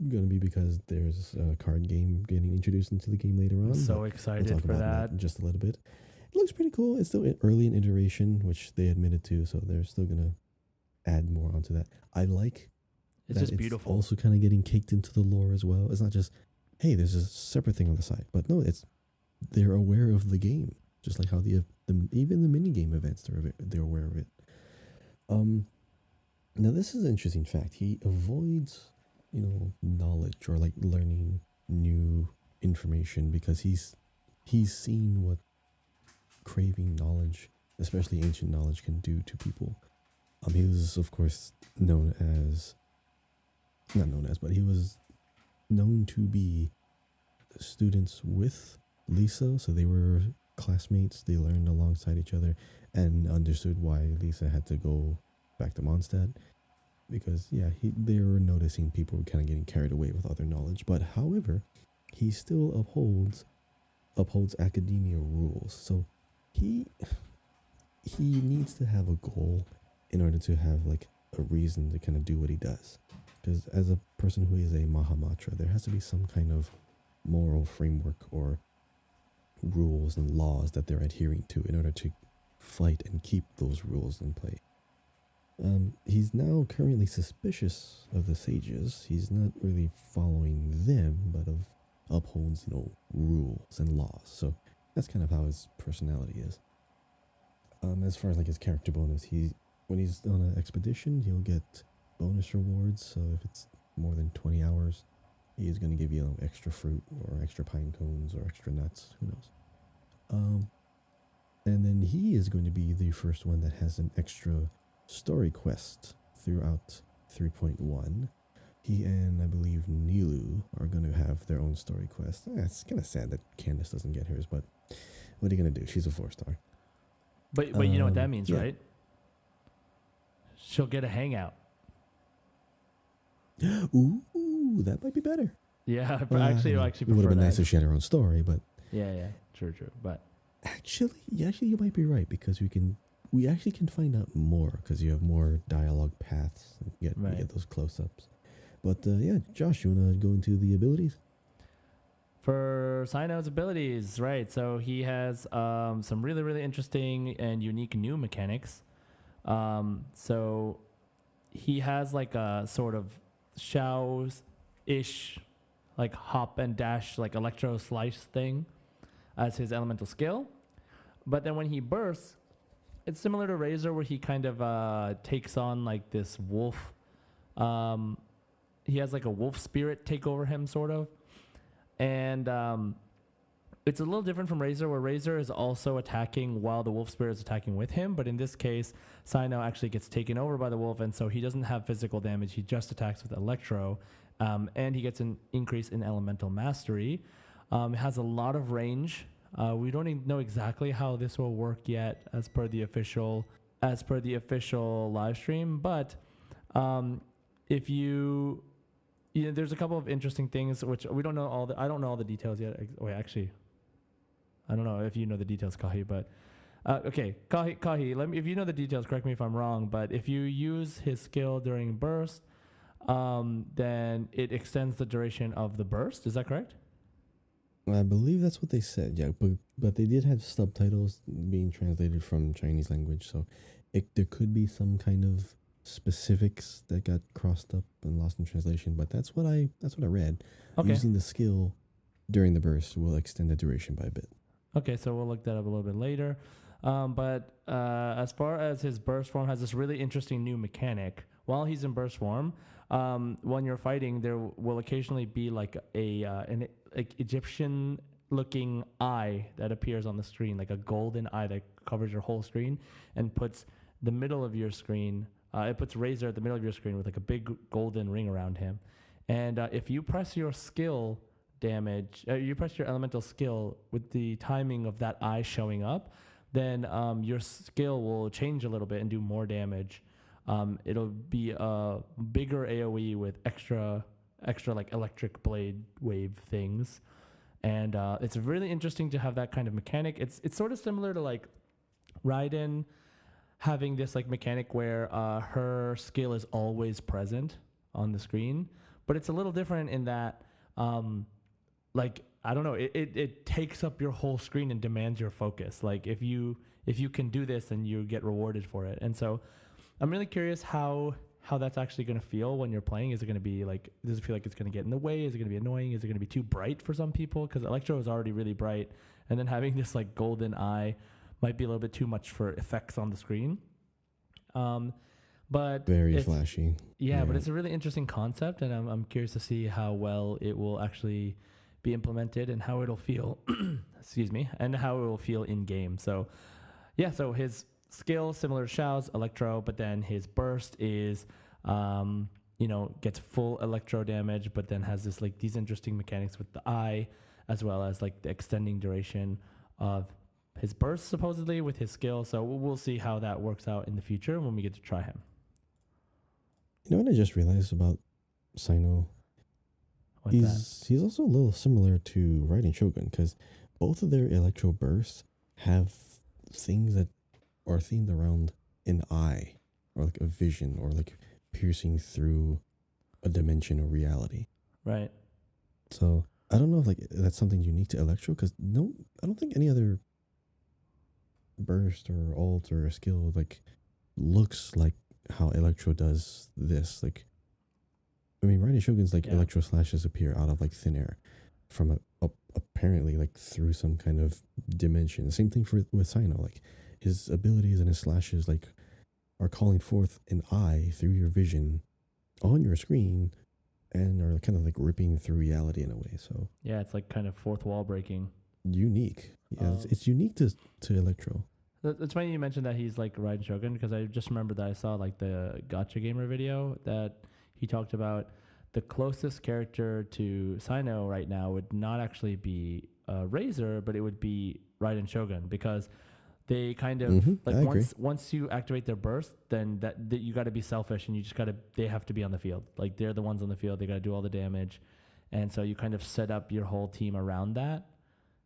going to be because there's a card game getting introduced into the game later on. I'm so we'll excited talk for about that. in just a little bit. It looks pretty cool. It's still early in iteration, which they admitted to, so they're still going to add more onto that. I like It's that just beautiful. also kind of getting caked into the lore as well. It's not just, hey, there's a separate thing on the side, but no, they're aware of the game, just like how even the mini game events they're aware of it. Now this is an interesting fact. He avoids, knowledge or like learning new information because he's seen what craving knowledge, especially ancient knowledge, can do to people. He was, of course, but he was known to be students with Lisa, so they were classmates. They learned alongside each other and understood why Lisa had to go back to Mondstadt, because they were noticing people were kind of getting carried away with other knowledge. But however, he still upholds academia rules. So he needs to have a goal in order to have like a reason to kind of do what he does. Because as a person who is a Mahamatra, there has to be some kind of moral framework or rules and laws that they're adhering to in order to fight and keep those rules in play. He's now currently suspicious of the sages. He's not really following them, but upholds, rules and laws. So that's kind of how his personality is. As far as like his character bonus, when he's on an expedition, he'll get bonus rewards. So if it's more than 20 hours, he is going to give you extra fruit or extra pine cones or extra nuts. Who knows? And then he is going to be the first one that has an extra story quest throughout 3.1. He and I believe Nilou are going to have their own story quest. It's kind of sad that Candance doesn't get hers, but what are you going to do? She's a 4-star. But you know what that means, yeah. right? She'll get a hangout. Ooh, that might be better. Yeah, but actually it prefer would have been that. nice if she had her own story, but Yeah, true. But actually, you might be right, because we actually can find out more because you have more dialogue paths and you get those close-ups. But yeah, Josh, you want to go into the abilities? For Cyno's abilities, right? So he has some really, really interesting and unique new mechanics. So he has like a sort of Xiao's-ish, like hop and dash, like electro slice thing as his elemental skill. But then when he bursts, it's similar to Razor, where he kind of takes on like this wolf. He has like a wolf spirit take over him, sort of. And it's a little different from Razor, where Razor is also attacking while the wolf spirit is attacking with him. But in this case, Cyno actually gets taken over by the wolf, and so he doesn't have physical damage. He just attacks with Electro, and he gets an increase in elemental mastery. It has a lot of range. We don't even know exactly how this will work yet, as per the official live stream. But if you, there's a couple of interesting things which we don't know all the. I don't know all the details yet. Wait, actually, I don't know if you know the details, Kahi. But okay, Kahi, if you know the details, correct me if I'm wrong. But if you use his skill during burst, then it extends the duration of the burst. Is that correct? I believe that's what they said, yeah, but they did have subtitles being translated from Chinese language, so there could be some kind of specifics that got crossed up and lost in translation, but that's what I read. Okay. Using the skill during the burst will extend the duration by a bit. Okay, so we'll look that up a little bit later. But as far as his burst form, has this really interesting new mechanic. While he's in burst form, when you're fighting, there will occasionally be like an Egyptian-looking eye that appears on the screen, like a golden eye that covers your whole screen and puts the middle of your screen. It puts Razor at the middle of your screen with like a big golden ring around him. And if you press your skill damage, you press your elemental skill with the timing of that eye showing up, then your skill will change a little bit and do more damage. It'll be a bigger AoE with extra like electric blade wave things, and it's really interesting to have that kind of mechanic. It's sort of similar to like Raiden having this like mechanic where her skill is always present on the screen, but it's a little different in that like I don't know, it takes up your whole screen and demands your focus. Like if you can do this, then you get rewarded for it. And so I'm really curious how that's actually going to feel when you're playing. Is it going to be like, does it feel like it's going to get in the way? Is it going to be annoying? Is it going to be too bright for some people? Because Electro is already really bright, and then having this like golden eye might be a little bit too much for effects on the screen. But very flashy. Yeah, but it's a really interesting concept, and I'm curious to see how well it will actually be implemented and how it'll feel. Excuse me, and how it will feel in game. So, yeah. So his skill similar to Xiao's Electro, but then his burst is, gets full Electro damage, but then has this like these interesting mechanics with the eye, as well as like the extending duration of his burst supposedly with his skill. So we'll see how that works out in the future when we get to try him. You know what I just realized about Cyno? He's also a little similar to Raiden Shogun, because both of their Electro bursts have things that are themed around an eye, or like a vision, or like piercing through a dimension of reality. Right. So I don't know if like that's something unique to Electro, because I don't think any other burst or ult or skill like looks like how Electro does this. Like, I mean, Raiden Shogun's like Electro slashes appear out of like thin air from apparently like through some kind of dimension. Same thing with Cyno. Like his abilities and his slashes like are calling forth an eye through your vision on your screen, and are kind of like ripping through reality in a way. So yeah, it's like kind of fourth wall breaking. Unique. Yeah, it's unique to Electro. It's funny you mentioned that he's like Raiden Shogun, because I just remember that I saw like the Gotcha Gamer video that he talked about the closest character to Cyno right now would not actually be Razor, but it would be Raiden Shogun, because they kind of once you activate their burst, then that you got to be selfish, and you just they have to be on the field. Like they're the ones on the field, they got to do all the damage, and so you kind of set up your whole team around that,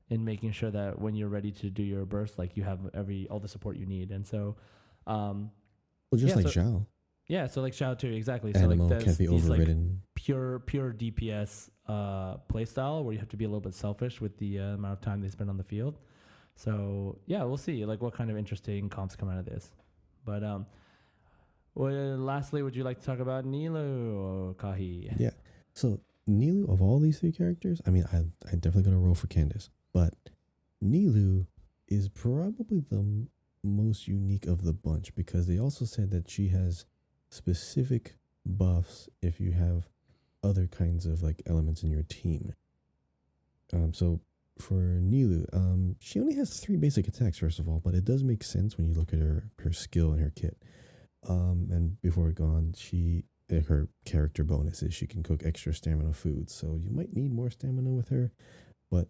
in making sure that when you're ready to do your burst, like you have all the support you need. And so, Xiao. Yeah, so like Xiao too, exactly. Animal so like can't be overridden. Like pure DPS play style where you have to be a little bit selfish with the amount of time they spend on the field. So yeah, we'll see like what kind of interesting comps come out of this. But Well, lastly, would you like to talk about Nilou or Kahi? Yeah. So Nilou, of all these three characters, I mean, I'm definitely gonna roll for Candace, but Nilou is probably the most unique of the bunch because they also said that she has specific buffs if you have other kinds of like elements in your team. So for Nilou, she only has three basic attacks first of all, but it does make sense when you look at her skill and her kit. And before we go on, her character bonus is she can cook extra stamina foods, so you might need more stamina with her. But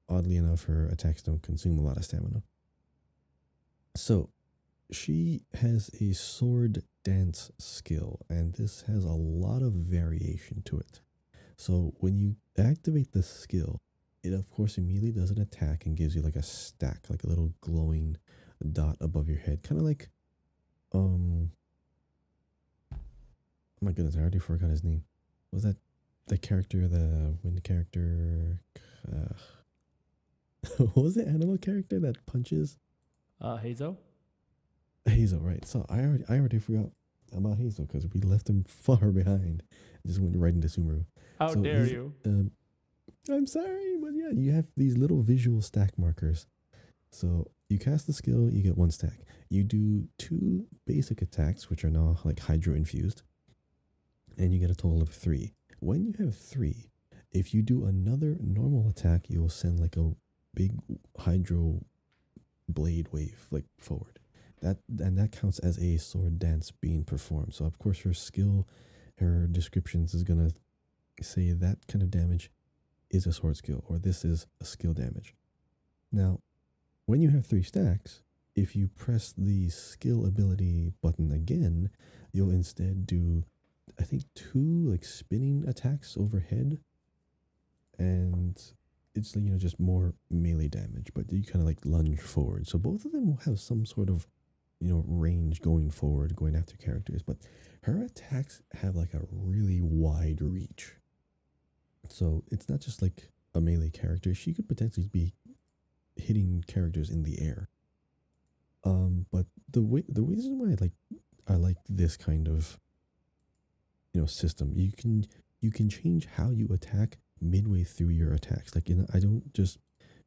oddly enough, her attacks don't consume a lot of stamina. So she has a sword dance skill, and this has a lot of variation to it. So when you activate this skill, it of course immediately does an attack and gives you like a stack, like a little glowing dot above your head, kind of like um. Oh my goodness, I already forgot his name. Was that the character, the wind character? Uh, what was the animal character that punches? Hazo? Hazel, right? So I already forgot about Hazel because we left him far behind. Just went right into Sumeru. How So dare these, you? I'm sorry, but yeah, you have these little visual stack markers. So you cast the skill, you get one stack. You do two basic attacks, which are now like hydro infused, and you get a total of three. When you have three, if you do another normal attack, you'll send like a big hydro blade wave like forward. That counts as a sword dance being performed. So of course her skill, her descriptions is gonna say that kind of damage is a sword skill or this is a skill damage. Now, when you have three stacks, if you press the skill ability button again, you'll instead do I think two like spinning attacks overhead, and it's just more melee damage, but you kind of like lunge forward. So both of them will have some sort of range going forward, going after characters, but her attacks have like a really wide reach. So it's not just like a melee character; she could potentially be hitting characters in the air. But the reason why I like this kind of system. You can change how you attack midway through your attacks. Like I don't just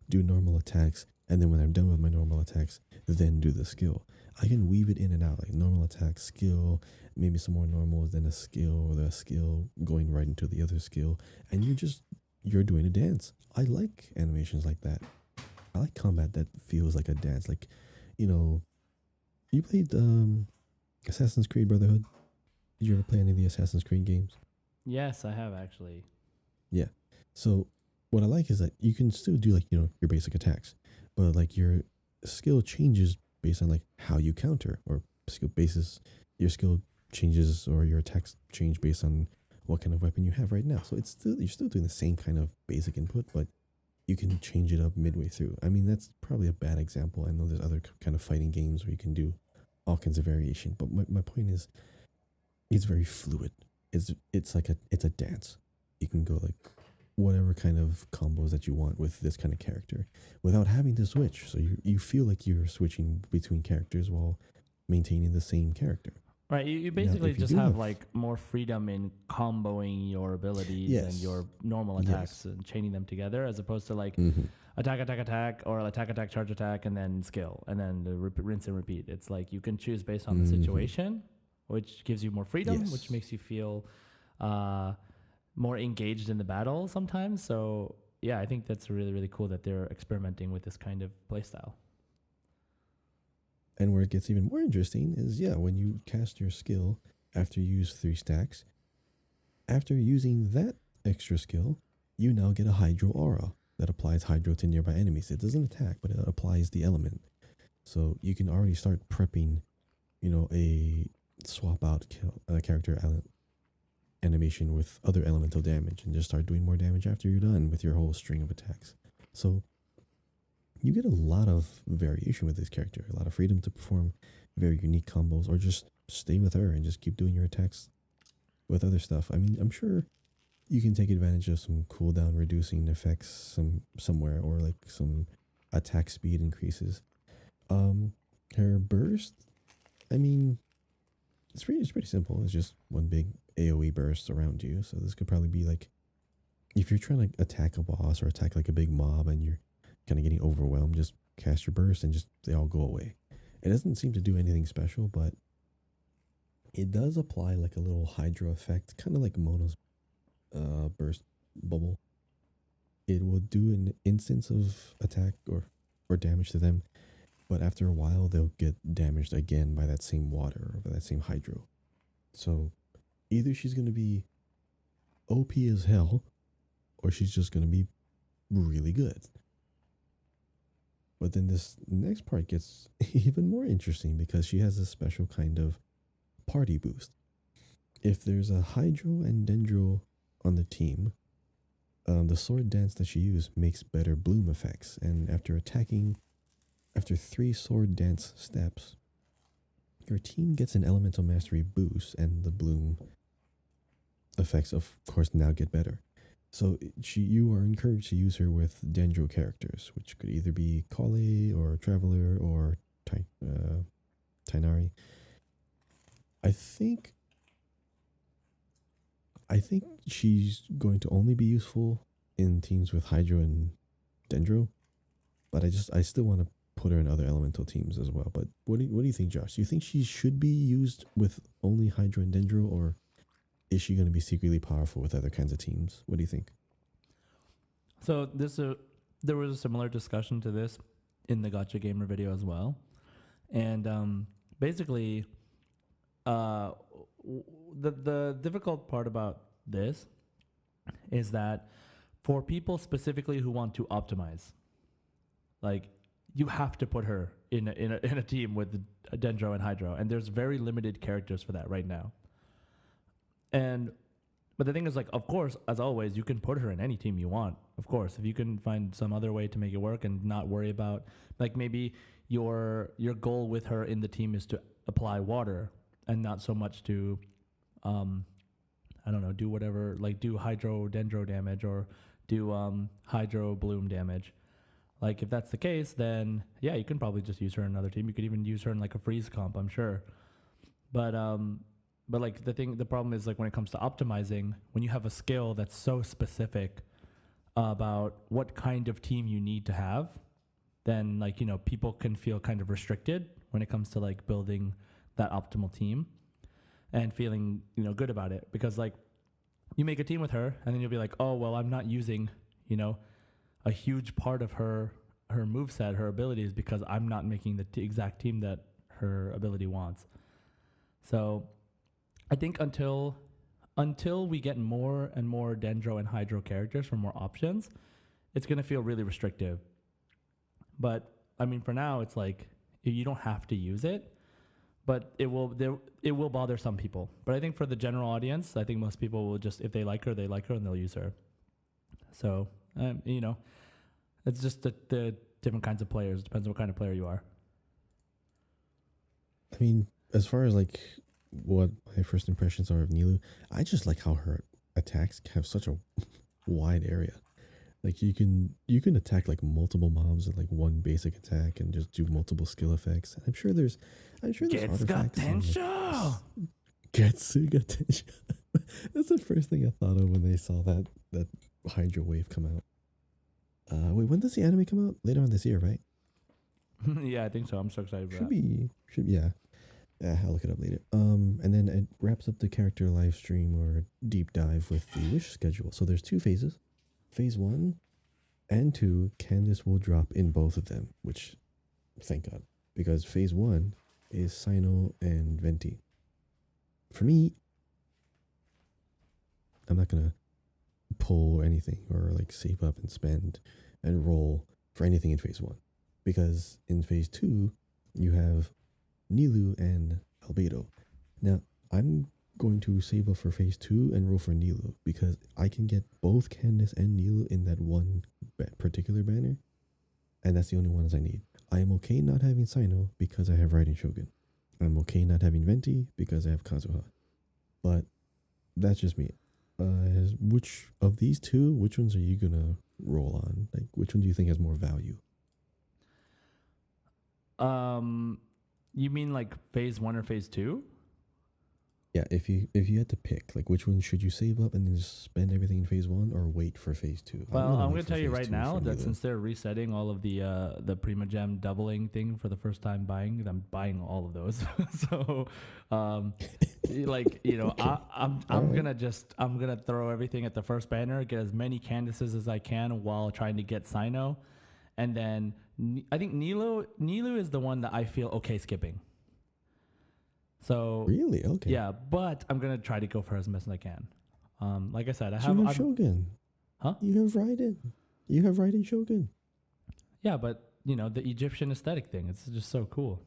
do normal attacks and then when I'm done with my normal attacks, then do the skill. I can weave it in and out, like normal attack, skill, maybe some more normals, then a skill, or the skill going right into the other skill, and you're doing a dance. I like animations like that. I like combat that feels like a dance. Like, you know, you played Assassin's Creed Brotherhood. Did you ever play any of the Assassin's Creed games? Yes, I have actually. Yeah. So what I like is that you can still do like, your basic attacks, but like your skill changes based on like how you counter or skill basis your skill changes or your attacks change based on what kind of weapon you have right now. So you're still doing the same kind of basic input, but you can change it up midway through. I mean, that's probably a bad example. I know there's other kind of fighting games where you can do all kinds of variation, but my point is it's very fluid. It's a dance. You can go like whatever kind of combos that you want with this kind of character without having to switch. So you feel like you're switching between characters while maintaining the same character. Right, you Now, basically if you just do have have like more freedom in comboing your abilities and yes, your normal yes, attacks and chaining them together, as opposed to like hmm attack, attack, attack, or attack, attack, charge, attack, and then skill, and then the rinse and repeat. It's like you can choose based on the hmm situation, which gives you more freedom, which yes. makes you feel uh, more engaged in the battle sometimes. So yeah, I think that's really really cool that they're experimenting with this kind of playstyle. And where it gets even more interesting is yeah, when you cast your skill after you use three stacks, after using that extra skill, you now get a Hydro Aura that applies Hydro to nearby enemies. It doesn't attack, but it applies the element. So you can already start prepping, a swap out character animation with other elemental damage and just start doing more damage after you're done with your whole string of attacks. So you get a lot of variation with this character, a lot of freedom to perform very unique combos or just stay with her and just keep doing your attacks with other stuff. I mean, I'm sure you can take advantage of some cooldown reducing effects somewhere or like some attack speed increases. Um her burst, I mean, it's pretty simple. It's just one big AoE burst around you. So this could probably be like if you're trying to attack a boss or attack like a big mob and you're kind of getting overwhelmed, just cast your burst and just they all go away. It doesn't seem to do anything special, but it does apply like a little hydro effect, kind of like Mono's burst bubble. It will do an instance of attack or damage to them, but after a while they'll get damaged again by that same water or by that same hydro. So either she's gonna be OP as hell, or she's just gonna be really good. But then this next part gets even more interesting because she has a special kind of party boost. If there's a Hydro and Dendro on the team, the sword dance that she used makes better bloom effects. And after 3 sword dance steps, your team gets an elemental mastery boost, and the bloom effects, of course, now get better. So you are encouraged to use her with Dendro characters, which could either be Kale or Traveler or Tainari. I think she's going to only be useful in teams with Hydro and Dendro, but I still want to put her in other elemental teams as well. But what do you think, Josh? Do you think she should be used with only Hydro and Dendro, or is she going to be secretly powerful with other kinds of teams? What do you think? So there was a similar discussion to this in the Gotcha Gamer video as well, and basically, the difficult part about this is that for people specifically who want to optimize, like you have to put her in a team with Dendro and Hydro, and there's very limited characters for that right now. But the thing is, like, of course, as always, you can put her in any team you want. Of course, if you can find some other way to make it work and not worry about, like, maybe your goal with her in the team is to apply water and not so much to, I don't know, do whatever, like do Hydro Dendro damage or do Hydro Bloom damage. Like, if that's the case, then yeah, you can probably just use her in another team. You could even use her in like a freeze comp, I'm sure. But like the problem is like when it comes to optimizing, when you have a skill that's so specific about what kind of team you need to have, then like, you know, people can feel kind of restricted when it comes to like building that optimal team and feeling, you know, good about it. Because like you make a team with her and then you'll be like, oh, well, I'm not using, you know, a huge part of her moveset, her abilities, because I'm not making the exact team that her ability wants. So I think until we get more and more Dendro and Hydro characters for more options, it's going to feel really restrictive. But I mean, for now, it's like you don't have to use it, but it will bother some people. But I think for the general audience, I think most people will just, if they like her, and they'll use her. So you know, it's just the different kinds of players. Depends on what kind of player you are. I mean, as far as like what my first impressions are of Nilou, I just like how her attacks have such a wide area. Like you can attack like multiple mobs in like one basic attack and just do multiple skill effects. I'm sure there's artifacts. Getsu got Tensho. That's the first thing I thought of when they saw that Hydro wave come out. Wait, when does the anime come out? Later on this year, right? Yeah, I think so. I'm so excited for that. Yeah. I'll look it up later. And then it wraps up the character live stream or deep dive with the wish schedule. So there's 2 phases. Phase 1 and 2, Candance will drop in both of them, which, thank God, because phase 1 is Cyno and Venti. For me, I'm not gonna pull or anything or like save up and spend and roll for anything in phase 1, because in phase 2 you have Nilou and Albedo. Now, I'm going to save up for phase 2 and roll for Nilou because I can get both Candance and Nilou in that one particular banner, and that's the only ones I need. I am okay not having Cyno because I have Raiden Shogun. I'm okay not having Venti because I have Kazuha. But that's just me. Which of these 2, which ones are you gonna roll on? Like, which one do you think has more value? You mean like phase 1 or phase 2? Yeah, if you had to pick, like, which one should you save up and then just spend everything in phase 1 or wait for phase 2? I'm Well, gonna I'm wait gonna for tell you phase right 2 now for that Nilou. since they're resetting all of the Prima Gem doubling thing for the first time buying, I'm buying all of those. So, um, like Okay, all I'm right. gonna throw everything at the first banner, get as many Candaces as I can while trying to get Cyno, and then I think Nilou is the one that I feel okay skipping. So Really? Okay. yeah, but I'm gonna try to go for as much as I can. Like I said, So you have I'm Shogun. huh? You have Raiden. You have Raiden Shogun. Yeah, but the Egyptian aesthetic thing, it's just so cool.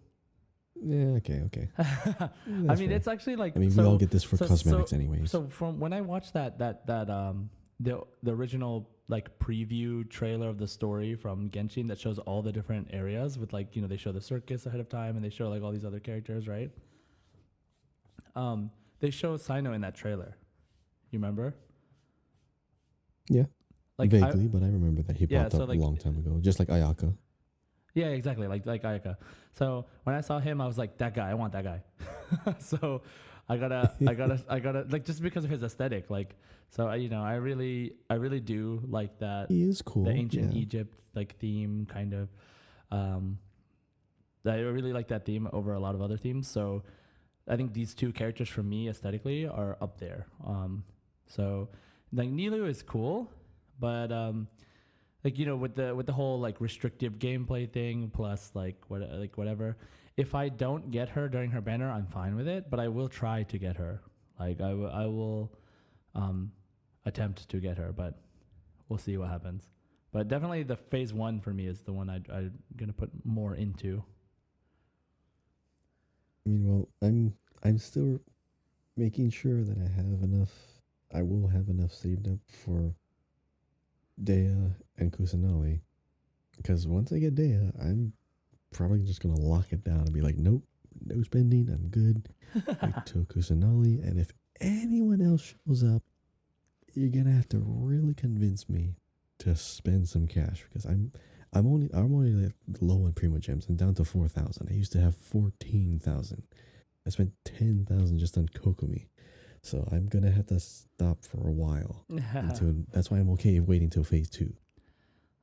Yeah. Okay. Okay. I That's mean, fair. it's actually like I mean, we all get this for cosmetics, anyways. so from when I watched the original like preview trailer of the story from Genshin that shows all the different areas with like they show the circus ahead of time and they show like all these other characters, right? They show Cyno in that trailer. You remember? Yeah, Like I vaguely, but I remember that he yeah, popped so up a like long time ago, just like Ayaka. yeah, exactly, like Ayaka. So when I saw him, I was like, that guy, I want that guy. So I gotta like just because of his aesthetic, like so I really do like that He is the cool. ancient Yeah. Egypt like theme kind of. Um, I really like that theme over a lot of other themes. So I think these two characters for me aesthetically are up there. So like Nilou is cool, but like with the whole like restrictive gameplay thing plus like whatever. If I don't get her during her banner, I'm fine with it, but I will try to get her. Like I will um attempt to get her, but we'll see what happens. But definitely the phase 1 for me is the one I'm going to put more into. I mean, well, I'm still making sure that I have enough. I will have enough saved up for Dea and Kusanali, because once I get Dea, I'm probably just gonna lock it down and be like, nope, no spending. I'm good. Wait till Kusanali, and if anyone else shows up, you're gonna have to really convince me to spend some cash because I'm only like low on Primo Gems and down to 4,000. I used to have 14,000. I spent 10,000 just on Kokomi, so I'm gonna have to stop for a while until. That's why I'm okay waiting till phase 2.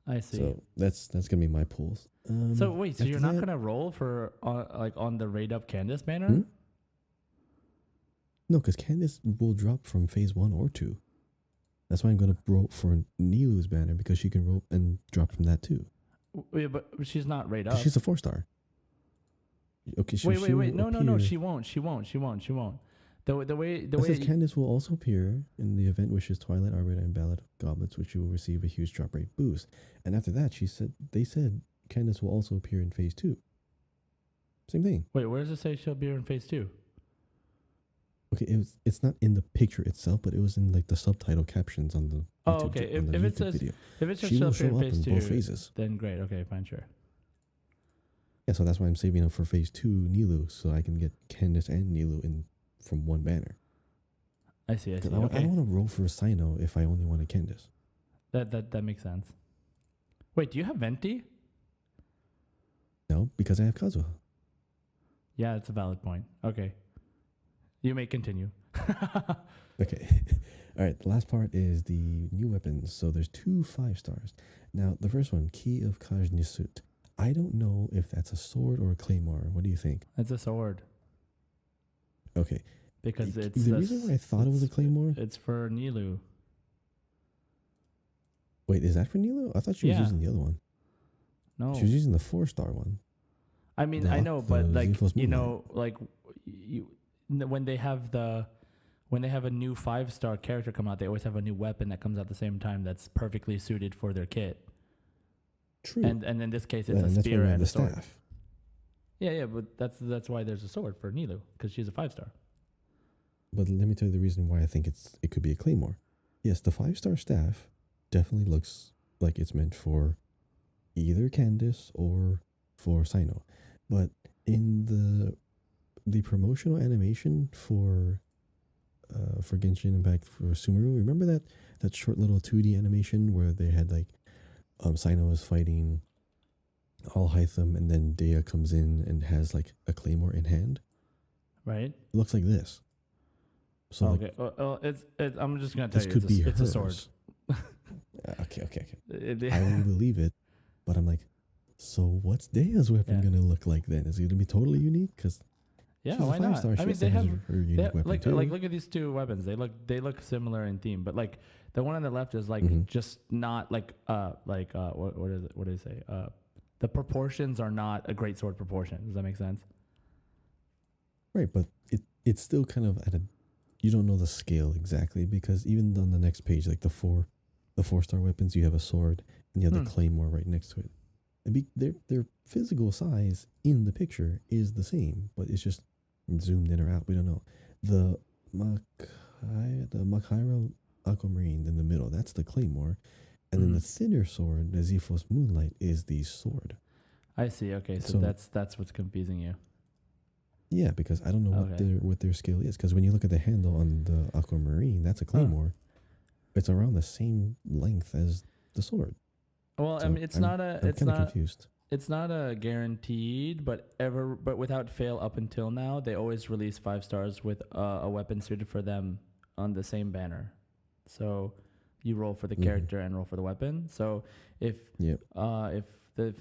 I see. So that's gonna be my pulls. So wait, so you're After not that, gonna roll for like on the raid up Candace banner? hmm? No, because Candace will drop from phase 1 or 2. That's why I'm gonna roll for Nilou's banner because she can roll and drop from that too. Wait, but she's not raid Because up. she's a 4-star. Okay, Wait, she will no, no, no, appear. she won't. She won't. She won't. She won't. The It says way Candace will also appear in the event which is Twilight Arbiter and Ballad of Goblets, which you will receive a huge drop rate boost. And after that, they said Candace will also appear in phase 2. Same thing. wait, where does it say she'll be in phase 2? Okay, it's not in the picture itself, but it was in like the subtitle captions on the Oh, YouTube okay. on the If it YouTube says video. if it says She she'll will appear in show up phase in 2, both phases. then great. Okay, fine, sure. Yeah, so that's why I'm saving up for phase 2 Nilou, so I can get Candace and Nilou in from one banner. I see. I see. I don't Okay, want to roll for Cyno if I only want a Candace. that makes sense. Wait, do you have Venti? No, because I have Kazuha. Yeah, it's a valid point. Okay, you may continue. Okay. All right, the last part is the new weapons. So there's 2 5-stars. Now, the first one, Key of Kajnisut. I don't know if that's a sword or a claymore. What do you think? It's a sword Okay. because it's The reason why I thought it was a claymore. It's for Nilou. Wait, is that for Nilou? I thought she was Yeah. using the other one. No, She was using the 4-star one. I mean I know, but like Xephos Moonlight. like when they have a new 5-star character come out, they always have a new weapon that comes out at the same time that's perfectly suited for their kit. True. And in this case, it's and a that's why spear we have and the a sword. staff. Yeah, but that's why there's a sword for Nilou because she's a 5-star. But let me tell you the reason why I think it could be a claymore. Yes, the 5-star staff definitely looks like it's meant for either Candace or for Cyno. But in the promotional animation for Genshin Impact for Sumeru, remember that short little 2D animation where they had like Cyno is fighting Alhaitham and then Dea comes in and has like a claymore in hand? Right? It looks like this. So like Okay. I'm just gonna tell this you, could be it's a sword. hers. Okay. It- I will believe it, but I'm like, so what's Dea's weapon yeah. gonna look like then? Is it gonna be totally unique? Because Yeah, she's a why not? 5-star. I She mean, has to they have have her unique weapon too. look at these two weapons. They look similar in theme, but like the one on the left is like Mm-hmm. just not what is it? What do they say? The proportions are not a great sword proportion. Does that make sense? Right, but it's still kind of at a, you don't know the scale exactly, because even on the next page, like the 4-star weapons, you have a sword and you have the claymore right next to it. Their physical size in the picture is the same, but it's just zoomed in or out. We don't know. The Makhaira Aquamarine in the middle, that's the claymore, and then the thinner sword, the Zephos Moonlight, is the sword. I see. Okay, so, So that's what's confusing you. yeah, because I don't know what their scale is. Because when you look at the handle on the Aquamarine, that's a claymore. It's around the same length as the sword. Well, So I mean, it's I'm not kind of confused. it's not a guaranteed, but without fail up until now, they always release 5 stars with a weapon suited for them on the same banner. So you roll for the character and roll for the weapon. So if if the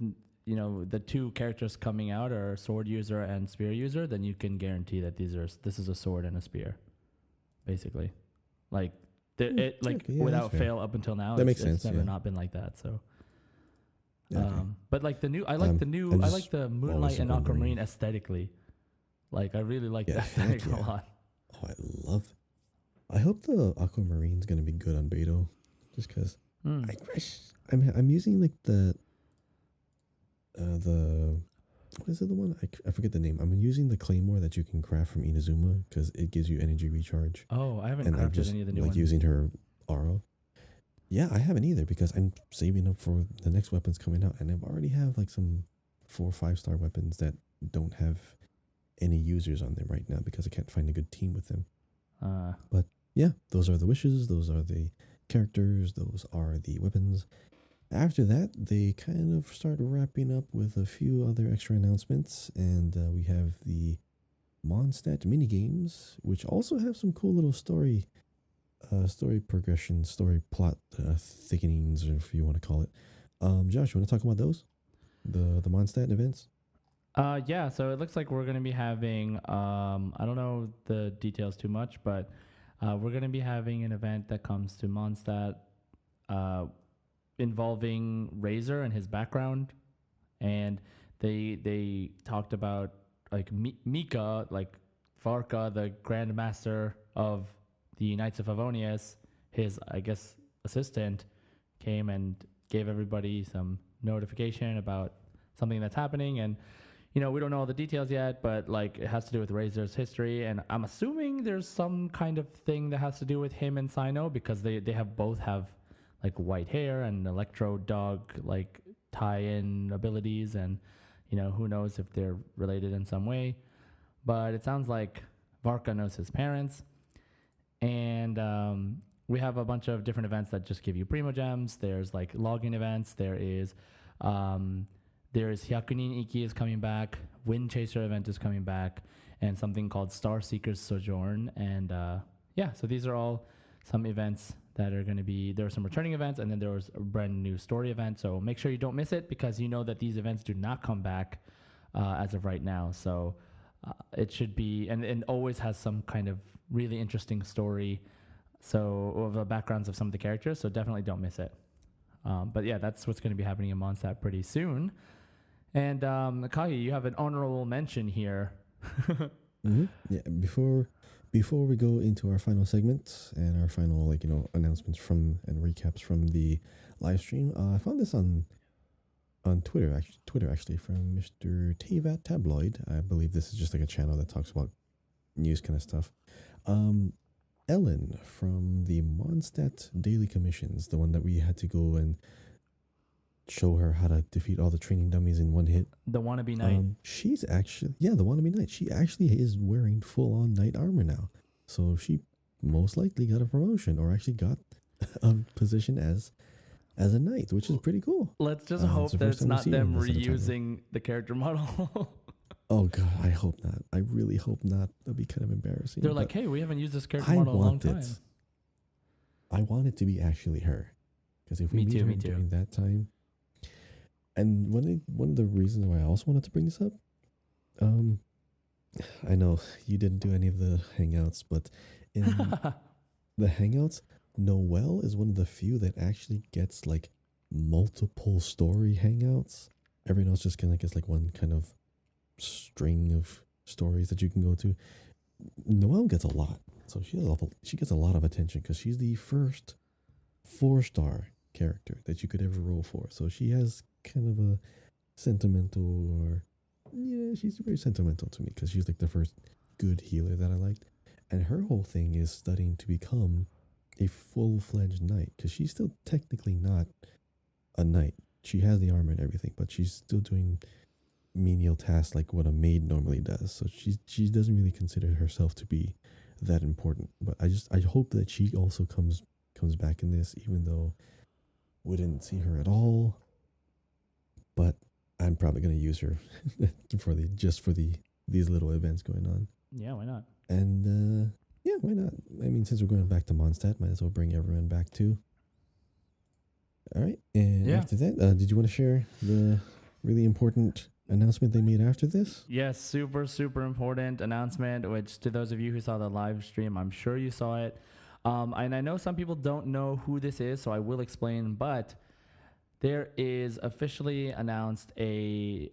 the two characters coming out are sword user and spear user, then you can guarantee that this is a sword and a spear, basically. Like without fail up until now, that makes it's sense. never not been like that. So. Okay. But like I like the Moonlight and Aquamarine aesthetically. Like I really like that aesthetic a lot. Oh, I love it. I hope the Aquamarine's gonna be good on Beto, just because I'm using like the what is it, the one I forget the name. I'm using the claymore that you can craft from Inazuma because it gives you energy recharge. Oh, I haven't and I'm crafted just any of the new like ones. using her aura. Yeah, I haven't either because I'm saving up for the next weapons coming out, and I've already have like some 4 or 5-star weapons that don't have any users on them right now because I can't find a good team with them. But yeah, those are the wishes. Those are the characters. Those are the weapons. After that, they kind of start wrapping up with a few other extra announcements, and we have the Mondstadt minigames, which also have some cool little story progression, story plot thickenings, or if you want to call it. Josh, you want to talk about those? The Mondstadt events? Yeah, so it looks like we're going to be having, I don't know the details too much, but we're going to be having an event that comes to Mondstadt involving Razor and his background. And they talked about like Mika, like Varka, the Grand Master of the Knights of Favonius, his, I guess, assistant, came and gave everybody some notification about something that's happening. And we don't know all the details yet, but like it has to do with Razor's history, and I'm assuming there's some kind of thing that has to do with him and Cyno because they both have like white hair and electro dog like tie-in abilities, and who knows if they're related in some way. But it sounds like Varka knows his parents, and we have a bunch of different events that just give you primo gems. There's like login events. There's Hyakunin Iki is coming back. Wind Chaser event is coming back, and something called Star Seeker's Sojourn. And so these are all some events that are going to be. There are some returning events, and then there was a brand new story event. So make sure you don't miss it because you know that these events do not come back as of right now. So it should be, and always has some kind of really interesting story. So of the backgrounds of some of the characters. So definitely don't miss it. But yeah, that's what's going to be happening in Mondstadt pretty soon. And Kagi, you have an honorable mention here. Yeah, before we go into our final segments and our final announcements from and recaps from the live stream, I found this on Twitter actually from Mr. Tavat Tabloid. I believe this is just like a channel that talks about news kind of stuff. Ellen from the Mondstadt Daily Commissions, the one that we had to go and show her how to defeat all the training dummies in one hit. The wannabe knight. She's actually, the wannabe knight. She actually is wearing full-on knight armor now. So she most likely got a promotion or actually got a position as a knight, which is pretty cool. Let's just hope that it's not them reusing the character model. Oh god, I hope not. I really hope not. That'd be kind of embarrassing. They're But like, hey, we haven't used this character I model in a long want time. it. I want it to be actually her, because if we Me meet too. her Me too. during that time, and one of the reasons why I also wanted to bring this up, um, I know you didn't do any of the hangouts, but in the hangouts, Noelle is one of the few that actually gets like multiple story hangouts. Everyone else just kind of gets like one kind of string of stories that you can go to. Noelle gets a lot, so she gets a lot of attention because she's the first 4-star character that you could ever roll for. So she has kind of a sentimental, or yeah, she's very sentimental to me because she's like the first good healer that I liked. And her whole thing is studying to become a full-fledged knight because she's still technically not a knight. She has the armor and everything, but she's still doing menial tasks like what a maid normally does. So she doesn't really consider herself to be that important. But I hope that she also comes back in this, even though we didn't see her at all. But I'm probably gonna use her for the these little events going on. Yeah, why not? And yeah, why not? I mean, since we're going back to Mondstadt, might as well bring everyone back too. All right. And Yeah. after that, did you want to share the really important announcement they made after this? Yes, super, super important announcement, which to those of you who saw the live stream, I'm sure you saw it. And I know some people don't know who this is, so I will explain. But there is officially announced a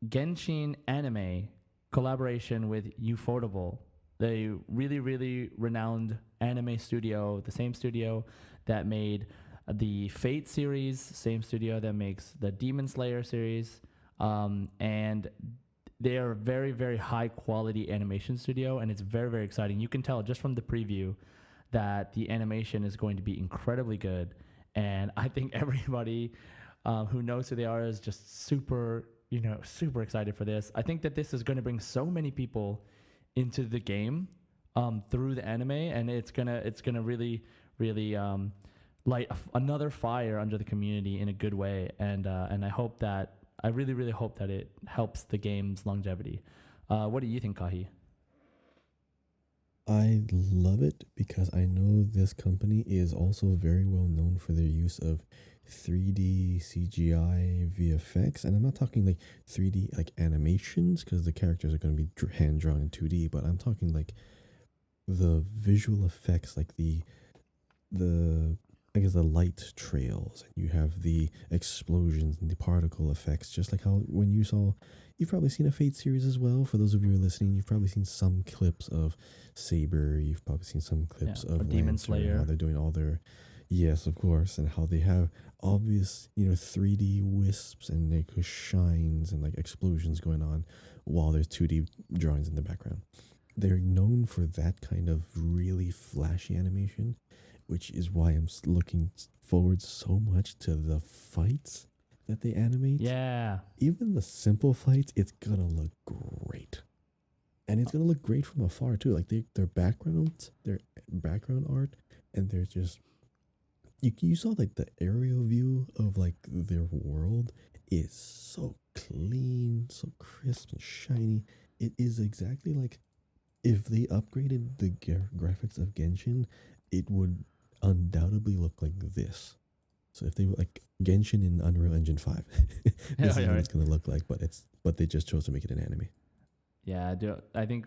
Genshin anime collaboration with Ufotable, the really, really renowned anime studio, the same studio that made the Fate series, same studio that makes the Demon Slayer series. And they are a very, very high quality animation studio, and it's very, very exciting. You can tell just from the preview that the animation is going to be incredibly good. And I think everybody who knows who they are is just super, super excited for this. I think that this is going to bring so many people into the game through the anime, and it's gonna really, really light another fire under the community in a good way. And I really, really hope that it helps the game's longevity. What do you think, Kahi? I love it because I know this company is also very well known for their use of 3D CGI VFX, and I'm not talking like 3D like animations because the characters are going to be hand drawn in 2D, but I'm talking like the visual effects, like the I guess the light trails, and you have the explosions and the particle effects, just like how when you've probably seen a Fate series as well. For those of you who are listening, you've probably seen some clips of Saber, you've probably seen some clips Or of Demon Lancer, and how Slayer? they're doing all their, yes, of course, and how they have obvious, 3D wisps and like shines and like explosions going on while there's 2D drawings in the background. They're known for that kind of really flashy animation, which is why I'm looking forward so much to the fights that they animate. Yeah. Even the simple fights, it's gonna look great, and it's gonna look great from afar too. Like their backgrounds, their background art, and they're just you saw like the aerial view of like their world is so clean, so crisp and shiny. It is exactly like if they upgraded the graphics of Genshin, it would undoubtedly look like this. So if they were like Genshin in Unreal Engine 5, this is what it's gonna look like, but they just chose to make it an anime. Yeah, I do. I think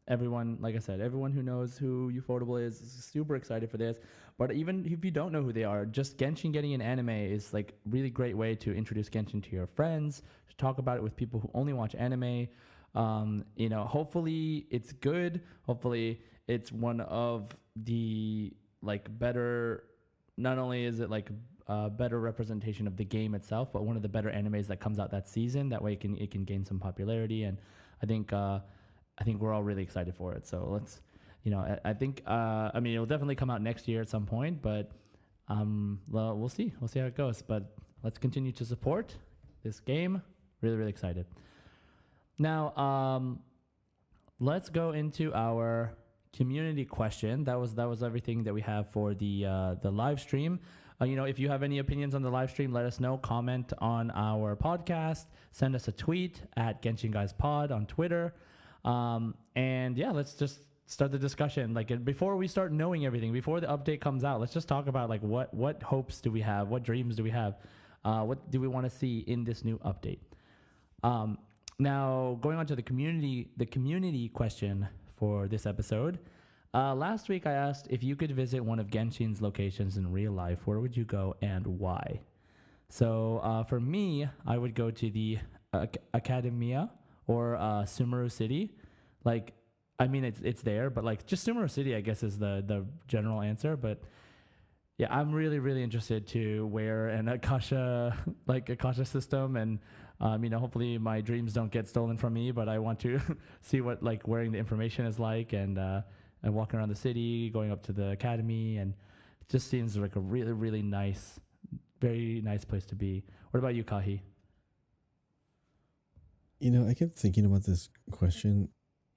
everyone, like I said, everyone who knows who Ufotable is super excited for this. But even if you don't know who they are, just Genshin getting an anime is like really great way to introduce Genshin to your friends, to talk about it with people who only watch anime. Hopefully it's good. Hopefully it's one of the like better. Not only is it like a better representation of the game itself, but one of the better animes that comes out that season. That way it can gain some popularity, and I think we're all really excited for it. So let's, I think I mean it'll definitely come out next year at some point, but well, we'll see how it goes. But let's continue to support this game. Really, really excited. Now, let's go into our community question. That was everything that we have for the live stream. If you have any opinions on the live stream, let us know. Comment on our podcast. Send us a tweet at Genshin Guys Pod on Twitter. And yeah, let's just start the discussion. Like before we start knowing everything, before the update comes out, let's just talk about like what hopes do we have? What dreams do we have? What do we want to see in this new update? Now going on to the community question for this episode. Last week I asked if you could visit one of Genshin's locations in real life, where would you go and why? So for me, I would go to the Academia or Sumeru City. Like, I mean, it's there, but like just Sumeru City, I guess, is the general answer. But yeah, I'm really really interested to wear an Akasha system, and hopefully my dreams don't get stolen from me. But I want to see what like wearing the information is like, and walking around the city, going up to the academy, and it just seems like a really really nice, very nice place to be. What about you, Kahi? I kept thinking about this question,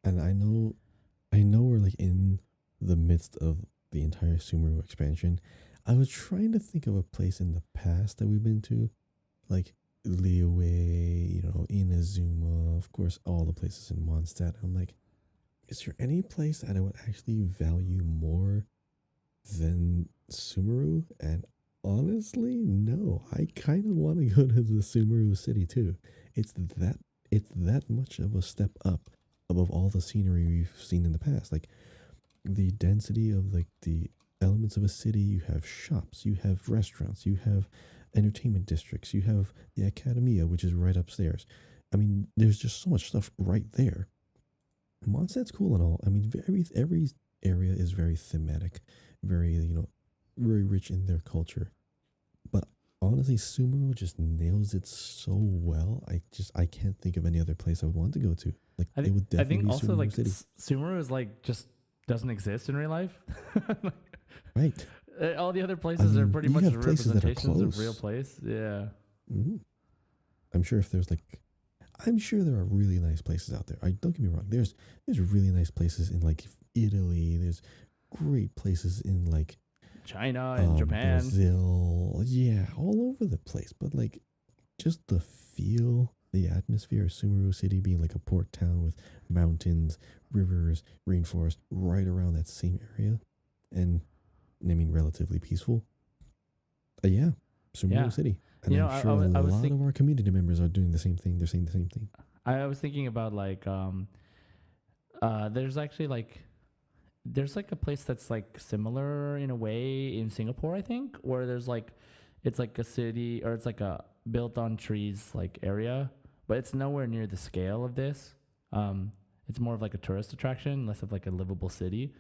and I know we're like in the midst of the entire Sumeru expansion. I was trying to think of a place in the past that we've been to, like Liyue, Inazuma, of course, all the places in Mondstadt. I'm like, is there any place that I would actually value more than Sumeru? And honestly, no. I kind of want to go to the Sumeru city too. It's that much of a step up above all the scenery we've seen in the past. Like the density of like the elements of a city. You have shops, you have restaurants, you have entertainment districts, you have the Academia, which is right upstairs. I mean, there's just so much stuff right there. Mondstadt's cool and all. I mean, every area is very thematic, very very rich in their culture. But honestly, Sumeru just nails it so well. I can't think of any other place I would want to go to. Like it would definitely think be also Sumeru like City. Sumeru is like just doesn't exist in real life. Right. All the other places are pretty much representations of real place. Yeah. Mm-hmm. I'm sure there are really nice places out there. Don't get me wrong. There's really nice places in like Italy. There's great places in like China and Japan, Brazil. Yeah, all over the place. But like, just the feel, the atmosphere of Sumeru City being like a port town with mountains, rivers, rainforest, right around that same area, and I mean relatively peaceful. Yeah, Sumeru City. And I'm sure a lot of our community members are doing the same thing. They're saying the same thing. I was thinking about like, there's actually like, there's like a place that's like similar in a way in Singapore, I think, where there's like, it's like a city or it's like a built on trees like area, but it's nowhere near the scale of this. It's more of like a tourist attraction, less of like a livable city.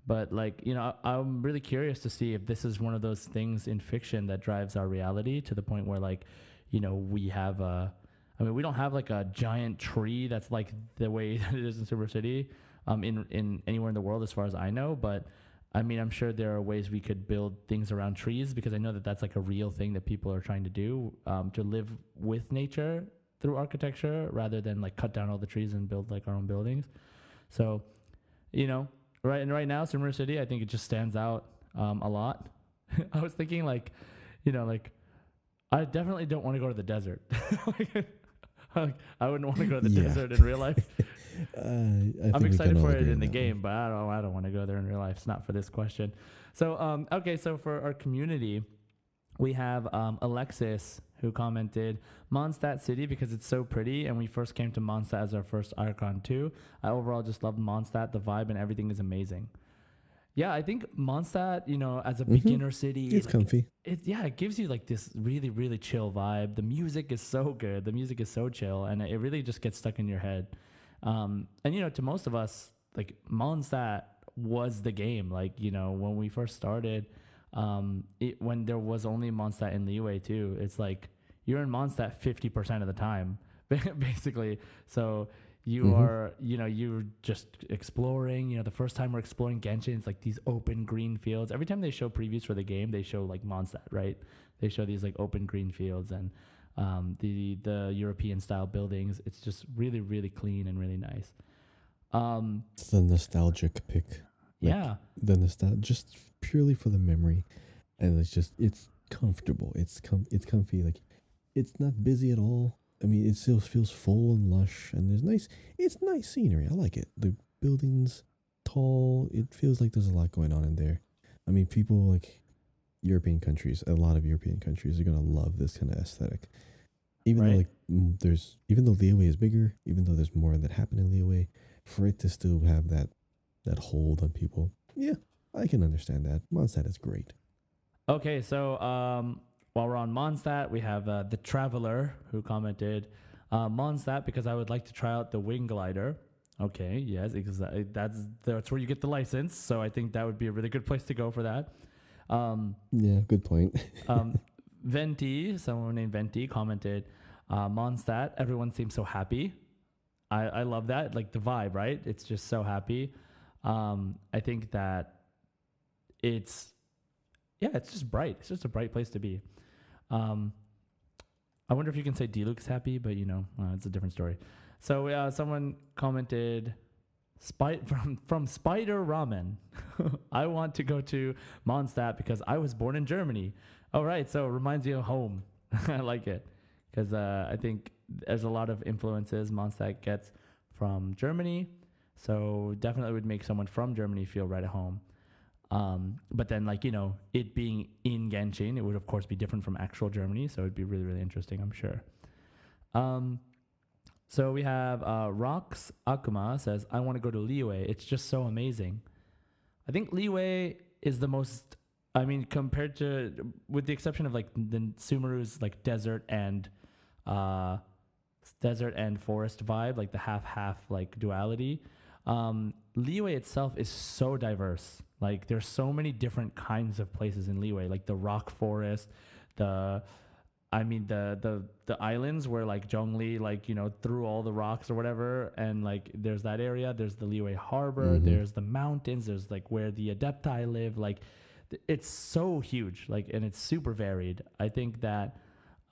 But like, I'm really curious to see if this is one of those things in fiction that drives our reality to the point where like, we have we don't have like a giant tree that's like the way that it is in Super City, in anywhere in the world as far as I know. But I mean, I'm sure there are ways we could build things around trees, because I know that that's like a real thing that people are trying to do, to live with nature through architecture rather than like cut down all the trees and build like our own buildings. So, right now, Sumeru City, I think it just stands out a lot. I was thinking like, I definitely don't want to go to the desert. I wouldn't want to go to the desert in real life. I'm excited for it in the game, but I don't want to go there in real life. It's not for this question. So, okay, so for our community, we have Alexis, who commented, Mondstadt City because it's so pretty, and we first came to Mondstadt as our first Archon too. I overall just love Mondstadt. The vibe and everything is amazing. Yeah, I think Mondstadt, as a beginner city, it's comfy. It gives you like this really, really chill vibe. The music is so good. The music is so chill, and it really just gets stuck in your head. And to most of us, like Mondstadt was the game. Like, when we first started, when there was only Mondstadt in Liyue too, it's like you're in Mondstadt 50% of the time, basically. So you are, you're just exploring. The first time we're exploring Genshin, it's like these open green fields. Every time they show previews for the game, they show like Mondstadt, right? They show these like open green fields and the European style buildings. It's just really, really clean and really nice. It's the nostalgic pick. The nostalgia, just purely for the memory, and it's comfortable. It's comfy. Like it's not busy at all. I mean, it still feels full and lush, and there's nice. It's nice scenery. I like it. The buildings tall. It feels like there's a lot going on in there. I mean, people like European countries. A lot of European countries are gonna love this kind of aesthetic. Even though right? like there's even though Liyue is bigger, even though there's more that happen in Liyue, for it to still have that hold on people, yeah, I can understand that. Mondstadt is great. Okay, so while we're on Mondstadt, we have the Traveler who commented Mondstadt because I would like to try out the Wing Glider. Okay, yes, because that's where you get the license. So I think that would be a really good place to go for that. Yeah, good point. Um, Venti, someone named Venti, commented Mondstadt. Everyone seems so happy. I love that, like the vibe, right? It's just so happy. I think that it's it's just bright. It's just a bright place to be. Um, I wonder if you can say Deluxe happy, but it's a different story. So someone commented from Spider Ramen. I want to go to Mondstadt because I was born in Germany. All right, so it reminds you of home. I like it because I think there's a lot of influences Mondstadt gets from Germany. So definitely would make someone from Germany feel right at home. But then, it being in Genshin, it would of course be different from actual Germany, so it'd be really, really interesting, I'm sure. So we have Rox Akuma says, I want to go to Liyue. It's just so amazing. I think Liyue is the most, compared to, with the exception of like the Sumeru's like desert and forest vibe, like the half like duality. Liyue itself is so diverse. Like there's so many different kinds of places in Liyue, like the rock forest, the islands where like Zhongli threw all the rocks or whatever, and like there's that area. There's the Liyue Harbor. Mm-hmm. There's the mountains. There's like where the Adepti live. Like it's so huge. Like and it's super varied. I think that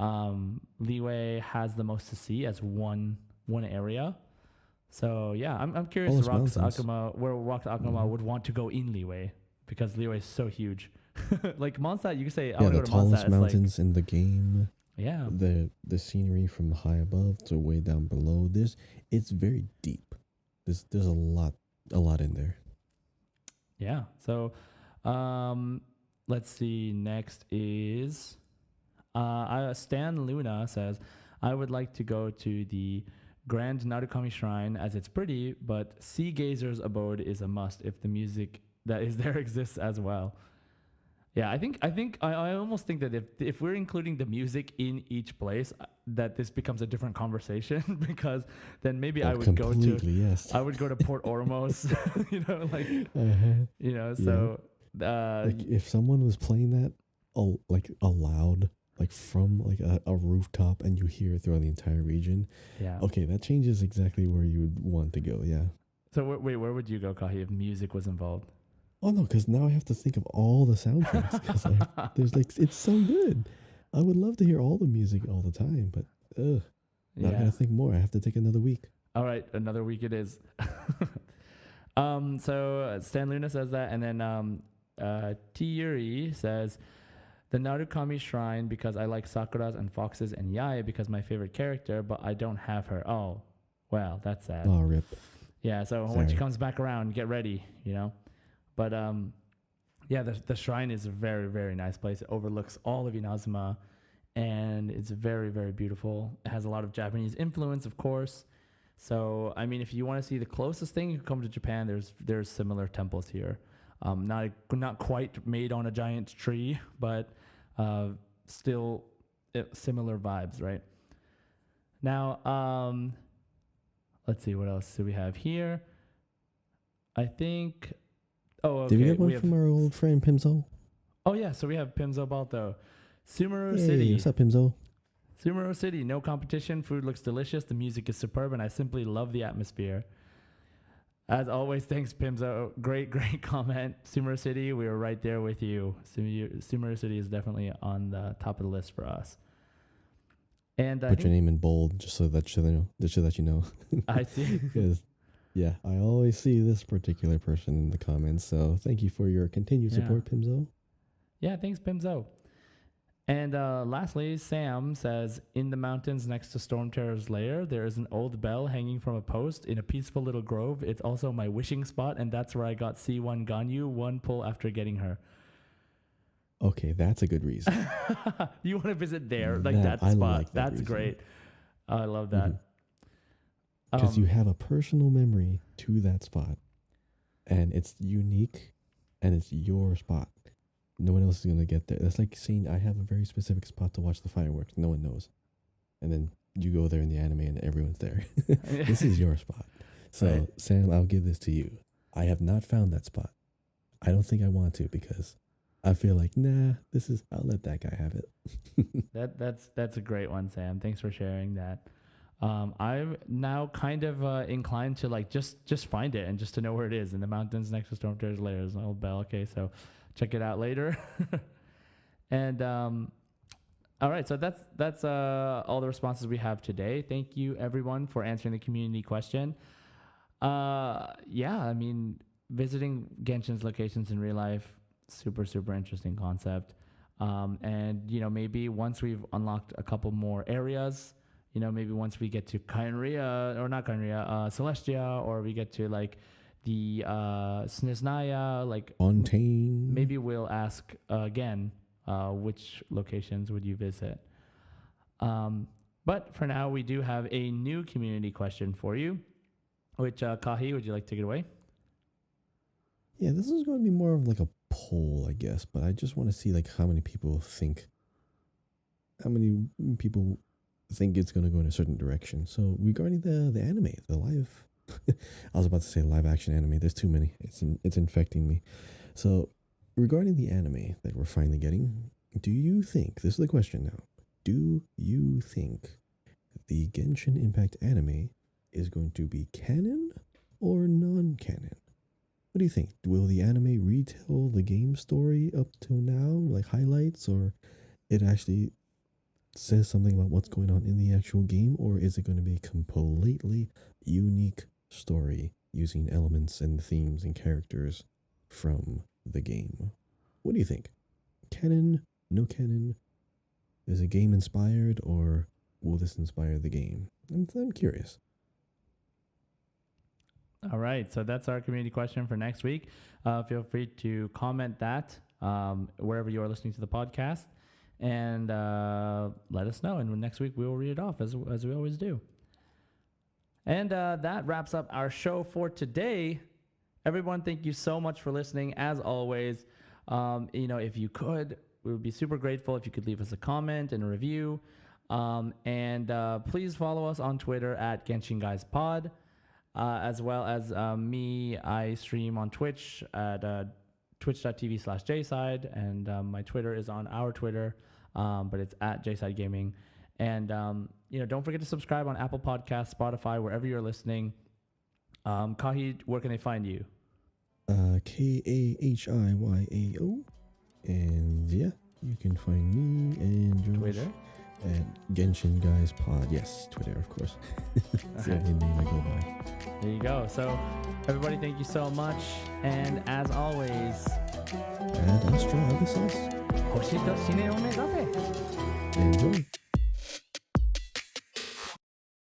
Liyue has the most to see as one area. So yeah, I'm curious All where those mountains. Rox Akuma would want to go in Liyue because Liyue is so huge. Like Mondstadt, you can say I Yeah, want to the go to Mondstadt. tallest It's like mountains in the game. yeah, The scenery from high above to way down below. It's very deep. There's a lot in there. yeah. So let's see. Next is Stan Luna says I would like to go to the Grand Narukami Shrine as it's pretty, but Sea Gazer's abode is a must if the music that is there exists as well. Yeah, I almost think that if we're including the music in each place, that this becomes a different conversation because then maybe Oh, I would completely, yes. I would go to Port Ormos, Yeah. so Like if someone was playing that like aloud, like from like a rooftop and you hear it throughout the entire region, yeah. okay, that changes exactly where you would want to go, yeah. So wait, where would you go, Kahi, if music was involved? Oh no, because now I have to think of all the soundtracks because there's like it's so good. I would love to hear all the music all the time, but now I Yeah. gotta think more. I have to take another week. All right, another week it is. So Stan Luna says that, and then T Yuri says the Narukami Shrine because I like Sakura's and Fox's and Yae because my favorite character, but I don't have her. Oh, well, that's sad. Oh, rip. Yeah, so when she comes back around, get ready, But yeah, the shrine is a very, very nice place. It overlooks all of Inazuma, and it's very, very beautiful. It has a lot of Japanese influence, of course. So, if you want to see the closest thing, you can come to Japan. There's similar temples here. Not quite made on a giant tree, but still similar vibes, right? Now, let's see what else do we have here. I think. Oh, okay. Did we get one from our old friend Pimzo? Oh yeah, so we have Pimzo Balto. Sumeru Hey, City. what's up, Pimzo? Sumeru City, no competition. Food looks delicious. The music is superb, and I simply love the atmosphere. As always, thanks, Pimzo. Great comment. Sumeru City, we were right there with you. Sumeru City is definitely on the top of the list for us. And put your name in bold just so that you know. I see. Because yeah, I always see this particular person in the comments. So thank you for your continued support, Pimzo. Yeah, thanks, Pimzo. And lastly, Sam says, in the mountains next to Storm Terror's lair, there is an old bell hanging from a post in a peaceful little grove. It's also my wishing spot, and that's where I got C1 Ganyu, one pull after getting her. Okay, that's a good reason. You want to visit there, like that spot. Like that that's reason. great. I love that. Because you have a personal memory to that spot, and it's unique, and it's your spot. No one else is going to get there. That's like saying, I have a very specific spot to watch the fireworks. No one knows. And then you go there in the anime and everyone's there. This is your spot. So, right. Sam, I'll give this to you. I have not found that spot. I don't think I want to because I feel like, I'll let that guy have it. That's a great one, Sam. Thanks for sharing that. I'm now kind of inclined to like just find it and just to know where it is in the mountains next to Storm Terror's lair. There's an old bell. Okay, so check it out later. And all right, so that's all the responses we have today. Thank you everyone for answering the community question. Yeah, I mean, visiting Genshin's locations in real life, super interesting concept. And maybe once we've unlocked a couple more areas, maybe once we get to Celestia, or we get to like the Sniznaya, like Fontaine. Maybe we'll ask again, which locations would you visit? But for now, we do have a new community question for you, which Kahi, would you like to take it away? Yeah, this is going to be more of like a poll, I guess, but I just want to see like how many people think it's going to go in a certain direction. So regarding the anime, the live, I was about to say live action anime. There's too many. It's infecting me. So regarding the anime that we're finally getting, do you think, this is the question now, do you think the Genshin Impact anime is going to be canon or non-canon? What do you think? Will the anime retell the game story up till now, like highlights, or it actually says something about what's going on in the actual game, or is it going to be a completely unique story using elements and themes and characters from the game? What do you think? Canon? No canon? Is it game inspired, or will this inspire the game? I'm curious. All right, so that's our community question for next week. Feel free to comment that wherever you are listening to the podcast, and let us know. And next week we will read it off as we always do. And that wraps up our show for today. Everyone, thank you so much for listening. As always, if you could, we would be super grateful if you could leave us a comment and a review. And please follow us on Twitter at Genshin Guys Pod. As well as me, I stream on Twitch at twitch.tv/jside, and my Twitter is on our Twitter, but it's at jside gaming. And don't forget to subscribe on Apple Podcasts, Spotify, wherever you're listening. Kahi, where can they find you? KAHIYAO, and yeah, you can find me and George Twitter at Genshin Guys Pod. Yes, Twitter, of course. That's the only name I go by. There you go. So, everybody, thank you so much. And as always, Ad Astra Abyssos. Hoshito Shine o Medase. Enjoy.